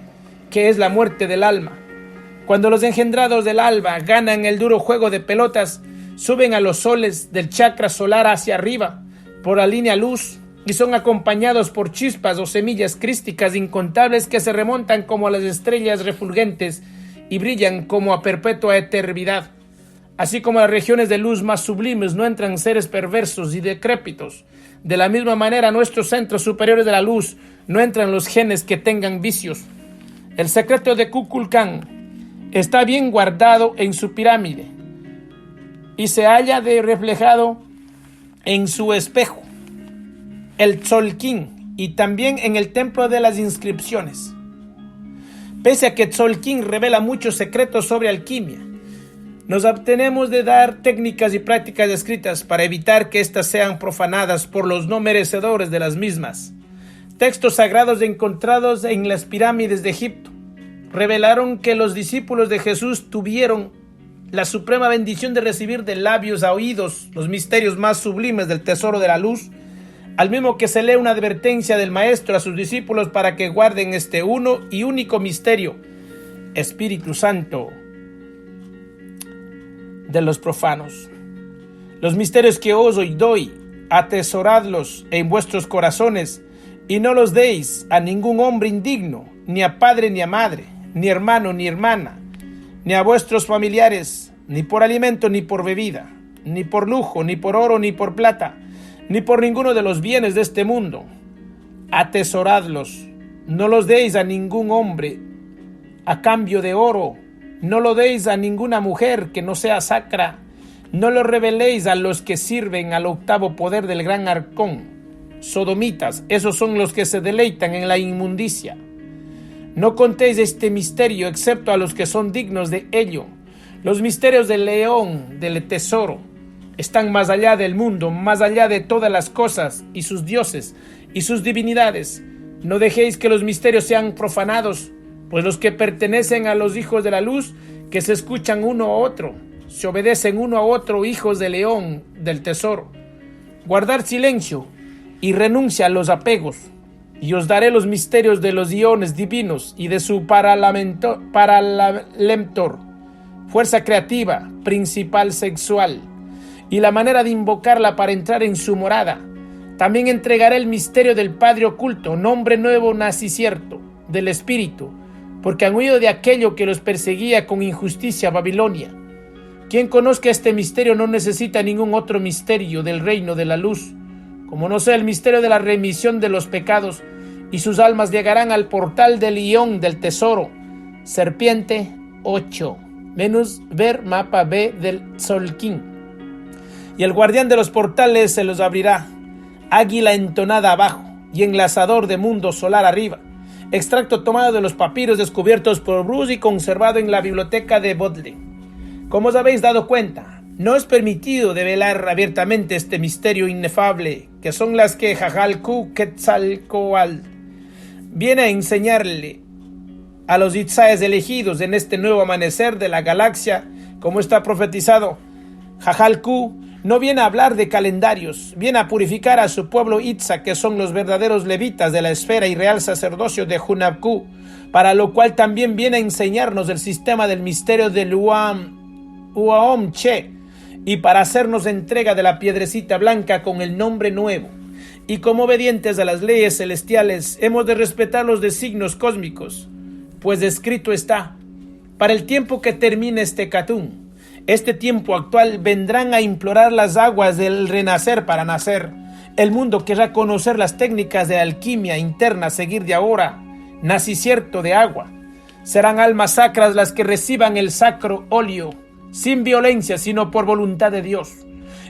que es la muerte del alma. Cuando los engendrados del alba ganan el duro juego de pelotas, suben a los soles del chakra solar hacia arriba, por la línea luz, y son acompañados por chispas o semillas crísticas incontables que se remontan como a las estrellas refulgentes y brillan como a perpetua eternidad. Así como las regiones de luz más sublimes no entran seres perversos y decrépitos, de la misma manera nuestros centros superiores de la luz no entran los genes que tengan vicios. El secreto de Kukulcán está bien guardado en su pirámide y se halla reflejado en su espejo, el Tzolk'in, y también en el templo de las inscripciones. Pese a que Tzolk'in revela muchos secretos sobre alquimia, nos abstenemos de dar técnicas y prácticas escritas para evitar que éstas sean profanadas por los no merecedores de las mismas. Textos sagrados encontrados en las pirámides de Egipto revelaron que los discípulos de Jesús tuvieron la suprema bendición de recibir de labios a oídos los misterios más sublimes del tesoro de la luz, al mismo que se lee una advertencia del Maestro a sus discípulos para que guarden este uno y único misterio, Espíritu Santo de los profanos. Los misterios que os hoy doy, atesoradlos en vuestros corazones, y no los deis a ningún hombre indigno, ni a padre ni a madre, ni hermano ni hermana, ni a vuestros familiares, ni por alimento ni por bebida, ni por lujo, ni por oro, ni por plata, ni por ninguno de los bienes de este mundo. Atesoradlos, no los deis a ningún hombre a cambio de oro, no lo deis a ninguna mujer que no sea sacra, no lo reveléis a los que sirven al octavo poder del gran arcón, sodomitas, esos son los que se deleitan en la inmundicia. No contéis este misterio excepto a los que son dignos de ello. Los misterios del león, del tesoro, están más allá del mundo, más allá de todas las cosas y sus dioses y sus divinidades. No dejéis que los misterios sean profanados, pues los que pertenecen a los hijos de la luz, que se escuchan uno a otro, se obedecen uno a otro, hijos del león, del tesoro. Guardad silencio y renuncia a los apegos, y os daré los misterios de los iones divinos y de su Paralemtor, fuerza creativa, principal sexual, y la manera de invocarla para entrar en su morada. También entregaré el misterio del Padre oculto, nombre nuevo nacicierto, del Espíritu, porque han huido de aquello que los perseguía con injusticia Babilonia. Quien conozca este misterio no necesita ningún otro misterio del reino de la luz, como no sea el misterio de la remisión de los pecados, y sus almas llegarán al portal del león del tesoro, serpiente 8. Menos ver mapa B del Tzolk'in. Y el guardián de los portales se los abrirá. Águila entonada abajo y enlazador de mundo solar arriba. Extracto tomado de los papiros descubiertos por Bruce y conservado en la biblioteca de Bodleian. Como os habéis dado cuenta, no es permitido develar abiertamente este misterio inefable, que son las que Jalku Quetzalcóatl viene a enseñarle a los Itzaes elegidos en este nuevo amanecer de la galaxia, como está profetizado. Jalku no viene a hablar de calendarios, viene a purificar a su pueblo Itza, que son los verdaderos levitas de la esfera y real sacerdocio de Hunabku, para lo cual también viene a enseñarnos el sistema del misterio del Uaom-Che, y para hacernos entrega de la piedrecita blanca con el nombre nuevo. Y como obedientes a las leyes celestiales, hemos de respetar los designios cósmicos, pues escrito está: para el tiempo que termine este Katun, este tiempo actual, vendrán a implorar las aguas del renacer para nacer. El mundo querrá conocer las técnicas de alquimia interna a seguir de ahora, nacicierto de agua. Serán almas sacras las que reciban el sacro óleo, sin violencia, sino por voluntad de Dios.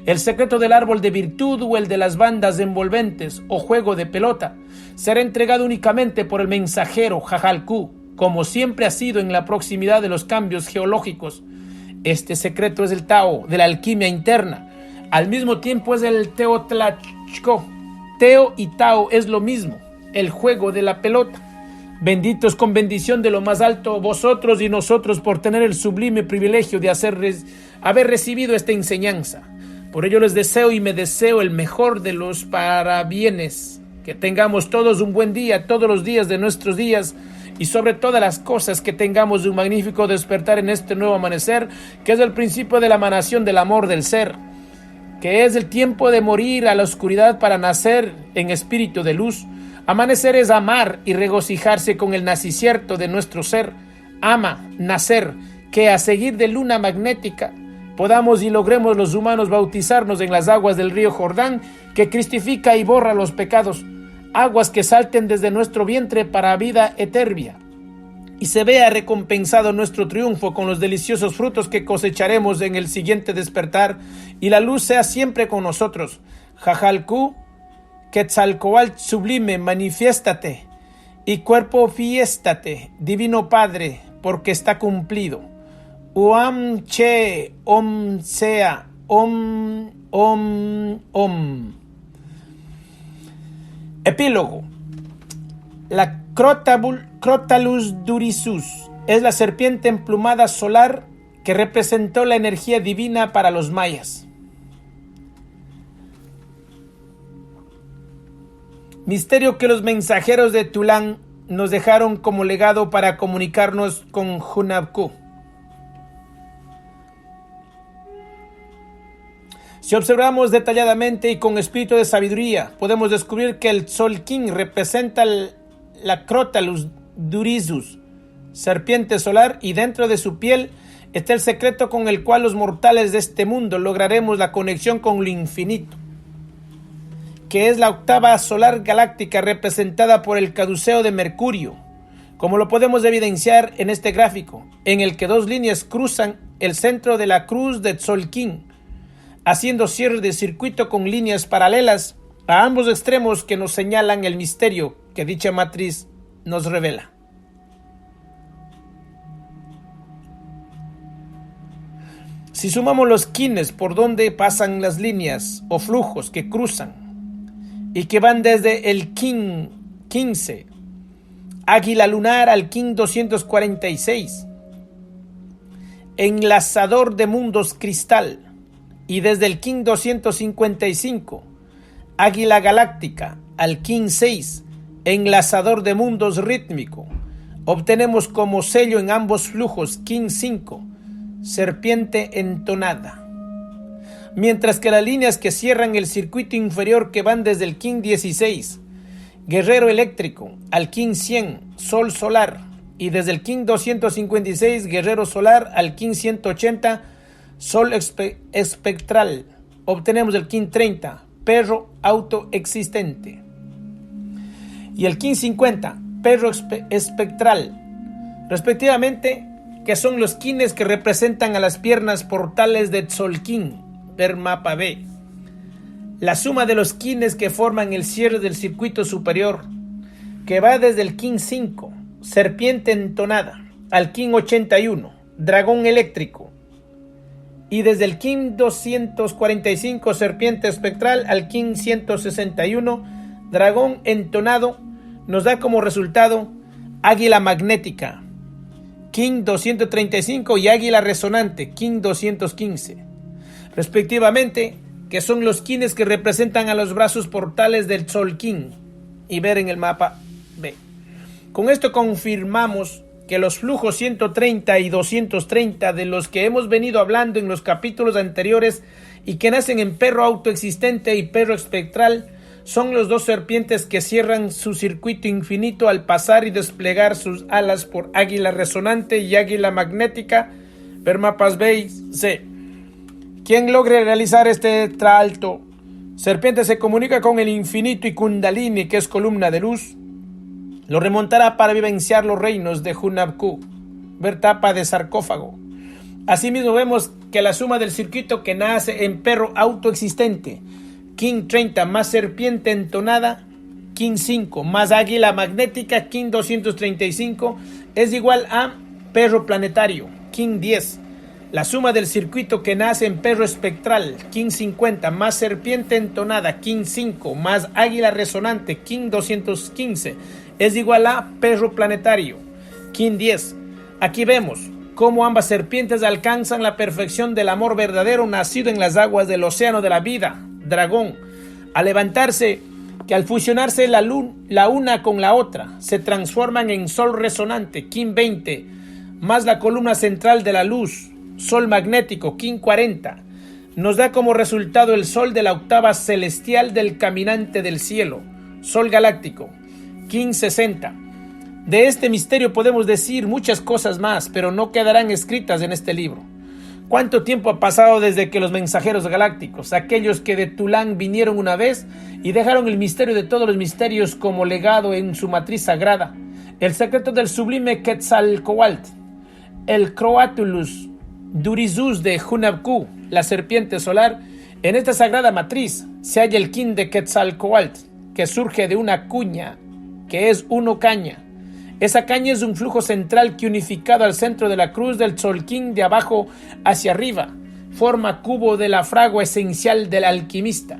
El secreto del árbol de virtud o el de las bandas envolventes o juego de pelota será entregado únicamente por el mensajero Jalku, como siempre ha sido en la proximidad de los cambios geológicos. Este secreto es el Tao de la alquimia interna. Al mismo tiempo es el Teotlachco. Teo y Tao es lo mismo, el juego de la pelota. Benditos con bendición de lo más alto vosotros y nosotros por tener el sublime privilegio de haber recibido esta enseñanza. Por ello les deseo y me deseo el mejor de los parabienes. Que tengamos todos un buen día, todos los días de nuestros días, y sobre todas las cosas que tengamos un magnífico despertar en este nuevo amanecer, que es el principio de la emanación del amor del ser, que es el tiempo de morir a la oscuridad para nacer en espíritu de luz. Amanecer es amar y regocijarse con el nacicierto de nuestro ser. Ama, nacer, que a seguir de luna magnética podamos y logremos los humanos bautizarnos en las aguas del río Jordán, que cristifica y borra los pecados. Aguas que salten desde nuestro vientre para vida eterna, y se vea recompensado nuestro triunfo con los deliciosos frutos que cosecharemos en el siguiente despertar, y la luz sea siempre con nosotros. Jalku Quetzalcóatl sublime, manifiéstate, y cuerpo fiéstate, divino Padre, porque está cumplido. Uam Che, Om sea, Om, Om, Om. Epílogo. La Crotalus durisus es la serpiente emplumada solar que representó la energía divina para los mayas. Misterio que los mensajeros de Tulán nos dejaron como legado para comunicarnos con Hunabku. Si observamos detalladamente y con espíritu de sabiduría, podemos descubrir que el Tzolk'in representa la Crotalus durisus, serpiente solar, y dentro de su piel está el secreto con el cual los mortales de este mundo lograremos la conexión con lo infinito, que es la octava solar galáctica representada por el caduceo de Mercurio, como lo podemos evidenciar en este gráfico, en el que dos líneas cruzan el centro de la cruz de Tzolk'in, haciendo cierre de circuito con líneas paralelas a ambos extremos que nos señalan el misterio que dicha matriz nos revela. Si sumamos los quines por donde pasan las líneas o flujos que cruzan y que van desde el kin 15, águila lunar, al kin 246, enlazador de mundos cristal, y desde el kin 255, águila galáctica, al kin 6, enlazador de mundos rítmico, obtenemos como sello en ambos flujos kin 5, serpiente entonada. Mientras que las líneas que cierran el circuito inferior, que van desde el kin 16, guerrero eléctrico, al kin 100, sol solar, y desde el kin 256, guerrero solar, al kin 180, sol espectral, obtenemos el kin 30, perro autoexistente, y el kin 50, perro espectral. Respectivamente, que son los quines que representan a las piernas portales de Tzolk'in, ver mapa B. La suma de los quines que forman el cierre del circuito superior, que va desde el Kin 5, serpiente entonada, al Kin 81, dragón eléctrico, y desde el Kin 245, serpiente espectral, al Kin 161, dragón entonado, nos da como resultado águila magnética, Kin 235, y águila resonante, Kin 215, respectivamente, que son los quines que representan a los brazos portales del Tzolk'in, y ver en el mapa B. Con esto confirmamos que los flujos 130 y 230 de los que hemos venido hablando en los capítulos anteriores y que nacen en perro autoexistente y perro espectral son los dos serpientes que cierran su circuito infinito al pasar y desplegar sus alas por águila resonante y águila magnética, ver mapas B y C. Quien logre realizar este traalto, serpiente se comunica con el infinito y Kundalini, que es columna de luz, lo remontará para vivenciar los reinos de Hunabku, ver tapa de sarcófago. Asimismo vemos que la suma del circuito que nace en perro autoexistente, Kin 30 más serpiente entonada, Kin 5 más águila magnética, Kin 235, es igual a perro planetario, Kin 10. La suma del circuito que nace en perro espectral, Kin 50 más serpiente entonada, Kin 5 más águila resonante, Kin 215, es igual a perro planetario, Kin 10. Aquí vemos cómo ambas serpientes alcanzan la perfección del amor verdadero nacido en las aguas del océano de la vida, dragón, al levantarse, que al fusionarse la una con la otra, se transforman en sol resonante, Kin 20, más la columna central de la luz, sol magnético, Kin 40, nos da como resultado el sol de la octava celestial del caminante del cielo, sol galáctico, Kin 60. De este misterio podemos decir muchas cosas más, pero no quedarán escritas en este libro. ¿Cuánto tiempo ha pasado desde que los mensajeros galácticos, aquellos que de Tulán vinieron una vez y dejaron el misterio de todos los misterios como legado en su matriz sagrada, el secreto del sublime Quetzalcóatl, el Croatulus Durizus de Hunabku, la serpiente solar? En esta sagrada matriz se halla el Kin de Quetzalcóatl, que surge de una cuña, que es uno caña. Esa caña es un flujo central que, unificado al centro de la cruz del Tzolk'in de abajo hacia arriba, forma cubo de la fragua esencial del alquimista.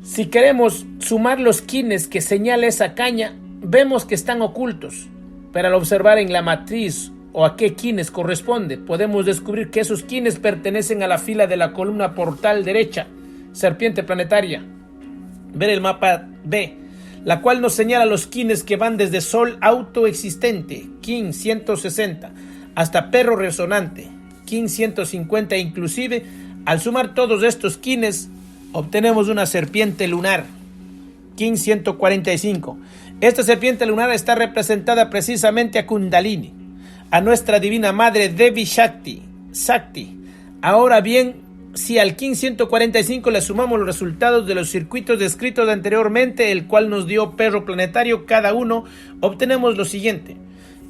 Si queremos sumar los quines que señala esa caña, vemos que están ocultos, pero al observar en la matriz o a qué quines corresponde, podemos descubrir que esos quines pertenecen a la fila de la columna portal derecha, serpiente planetaria. Ver el mapa B, la cual nos señala los quines que van desde sol autoexistente, Kin 160, hasta perro resonante, Kin 150, inclusive al sumar todos estos quines obtenemos una serpiente lunar, Kin 145. Esta serpiente lunar está representada precisamente a Kundalini, a nuestra divina madre Devi Shakti. Ahora bien, si al Kin 145 le sumamos los resultados de los circuitos descritos anteriormente, el cual nos dio perro planetario cada uno, obtenemos lo siguiente: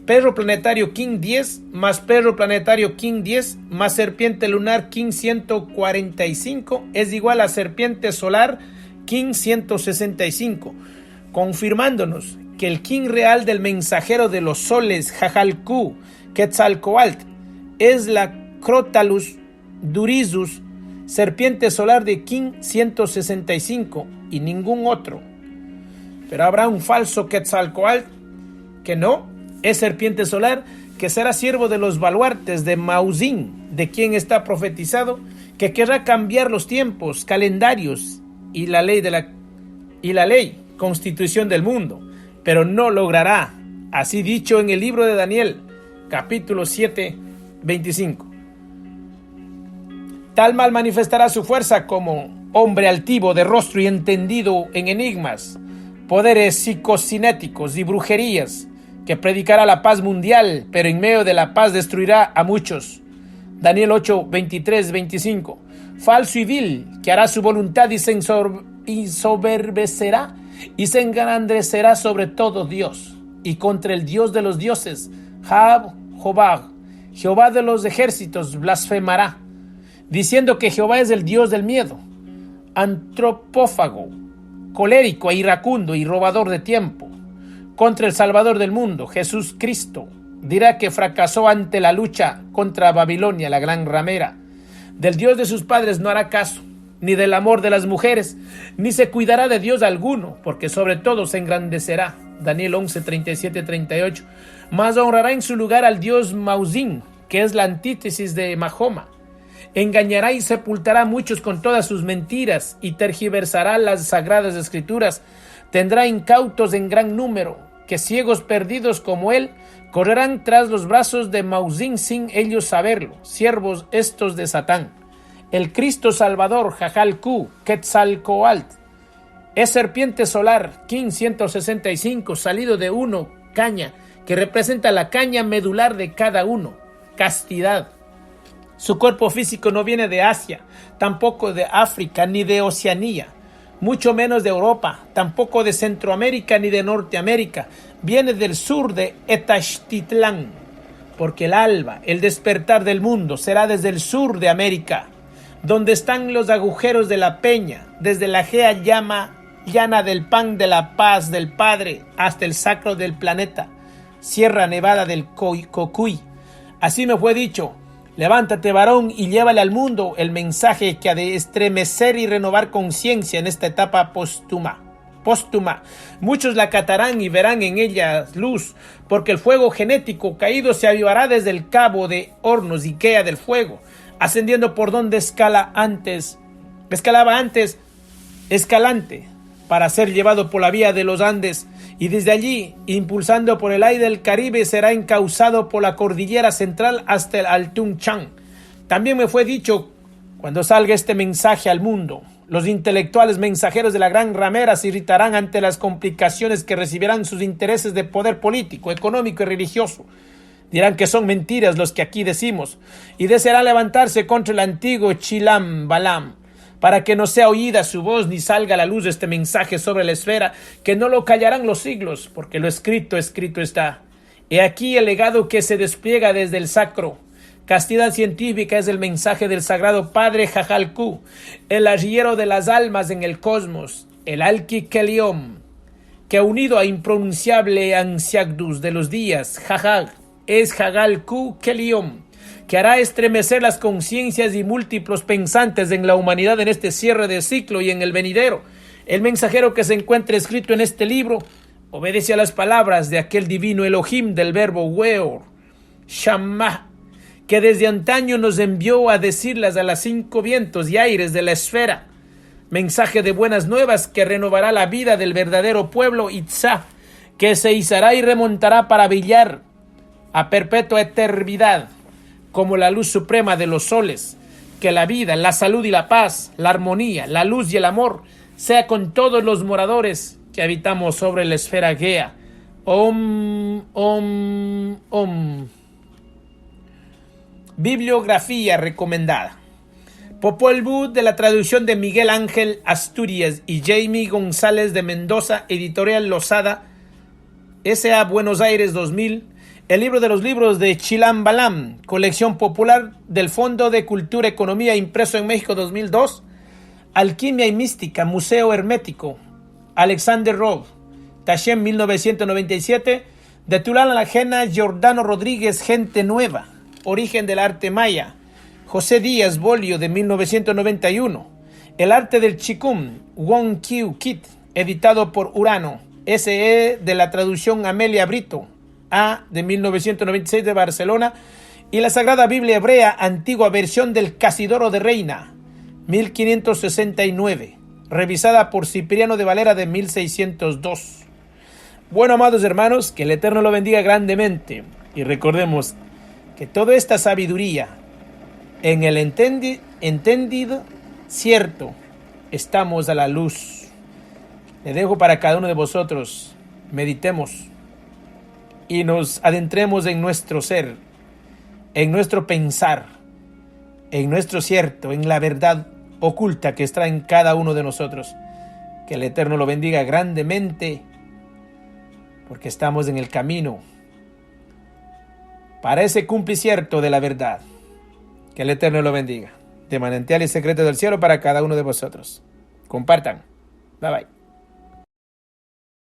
perro planetario Kin 10 más perro planetario Kin 10 más serpiente lunar Kin 145 es igual a serpiente solar Kin 165, confirmándonos que el Kin real del mensajero de los soles Jajalku Quetzalcóatl es la Crotalus Durizus, serpiente solar de Kin 165 y ningún otro. Pero habrá un falso Quetzalcóatl que no es serpiente solar, que será siervo de los baluartes de Mauzin, de quien está profetizado que querrá cambiar los tiempos, calendarios y la ley, constitución del mundo, pero no logrará, así dicho en el libro de Daniel, capítulo 7, 25. Tal mal manifestará su fuerza como hombre altivo de rostro y entendido en enigmas, poderes psicocinéticos y brujerías, que predicará la paz mundial, pero en medio de la paz destruirá a muchos. Daniel 8, 23, 25. Falso y vil, que hará su voluntad y se ensoberbecerá y se engrandecerá sobre todo Dios, y contra el Dios de los dioses, Jehová de los ejércitos blasfemará, diciendo que Jehová es el Dios del miedo, antropófago, colérico e iracundo y robador de tiempo. Contra el Salvador del mundo, Jesús Cristo, dirá que fracasó ante la lucha contra Babilonia, la gran ramera. Del Dios de sus padres no hará caso, ni del amor de las mujeres, ni se cuidará de Dios alguno, porque sobre todo se engrandecerá. Daniel 11, 37, 38. Mas honrará en su lugar al Dios Mauzín, que es la antítesis de Mahoma. Engañará y sepultará a muchos con todas sus mentiras y tergiversará las sagradas escrituras. Tendrá incautos en gran número, que ciegos perdidos como él correrán tras los brazos de Mauzín sin ellos saberlo, siervos estos de Satán. El Cristo Salvador, Jajalcú, Quetzalcoatl, es serpiente solar, King 165, salido de uno, caña, que representa la caña medular de cada uno, castidad. Su cuerpo físico no viene de Asia, tampoco de África, ni de Oceanía, mucho menos de Europa, tampoco de Centroamérica ni de Norteamérica. Viene del sur de Etachtitlán, porque el alba, el despertar del mundo, será desde el sur de América, donde están los agujeros de la peña, desde la gea llana del pan de la paz del Padre hasta el sacro del planeta, Sierra Nevada del Cocuy. Así me fue dicho: levántate, varón, y llévale al mundo el mensaje que ha de estremecer y renovar conciencia en esta etapa póstuma. Muchos la acatarán y verán en ella luz, porque el fuego genético caído se avivará desde el cabo de hornos Ikea del fuego, ascendiendo por donde escalaba antes Escalante, para ser llevado por la vía de los Andes, y desde allí, impulsando por el aire del Caribe, será encauzado por la cordillera central hasta el Altum Chan. También me fue dicho: cuando salga este mensaje al mundo, los intelectuales mensajeros de la gran ramera se irritarán ante las complicaciones que recibirán sus intereses de poder político, económico y religioso. Dirán que son mentiras los que aquí decimos, y desearán levantarse contra el antiguo Chilam Balam, para que no sea oída su voz ni salga a la luz este mensaje sobre la esfera, que no lo callarán los siglos, porque lo escrito está. He aquí el legado que se despliega desde el sacro. Castidad científica es el mensaje del sagrado Padre Jajalcú, el arriero de las almas en el cosmos, el Alki-Keliom, que unido a impronunciable Ansiagdus de los días, Jajal, es Jajalcú-Keliom, que hará estremecer las conciencias y múltiplos pensantes en la humanidad en este cierre de ciclo y en el venidero. El mensajero que se encuentra escrito en este libro obedece a las palabras de aquel divino Elohim del verbo Weor, Shammah, que desde antaño nos envió a decirlas a las 5 vientos y aires de la esfera. Mensaje de buenas nuevas que renovará la vida del verdadero pueblo Itzá, que se izará y remontará para brillar a perpetua eternidad, como la luz suprema de los soles. Que la vida, la salud y la paz, la armonía, la luz y el amor sea con todos los moradores que habitamos sobre la esfera Gea. Om, om, om. Bibliografía recomendada: Popol Vuh, de la traducción de Miguel Ángel Asturias y Jamie González de Mendoza, editorial Losada, S.A. Buenos Aires 2000. El libro de los libros de Chilam Balam, colección popular del Fondo de Cultura y Economía, impreso en México 2002. Alquimia y Mística, Museo Hermético, Alexander Robb, Tashem 1997. De Tulán Ajena, Giordano Rodríguez, Gente Nueva, Origen del Arte Maya, José Díaz Bolio, de 1991. El Arte del Chikung, Wong Kiu Kit, editado por Urano, S.E. de la traducción Amelia Brito, A. de 1996 de Barcelona. Y la Sagrada Biblia Hebrea, antigua versión del Casidoro de Reina, 1569, revisada por Cipriano de Valera de 1602. Bueno, amados hermanos, que el Eterno lo bendiga grandemente, y recordemos que toda esta sabiduría, en el entendido cierto, estamos a la luz. Le dejo para cada uno de vosotros, meditemos y nos adentremos en nuestro ser, en nuestro pensar, en nuestro cierto, en la verdad oculta que está en cada uno de nosotros. Que el Eterno lo bendiga grandemente, porque estamos en el camino para ese cumplimiento de la verdad. Que el Eterno lo bendiga. De manantial y secreto del cielo para cada uno de vosotros. Compartan. Bye bye.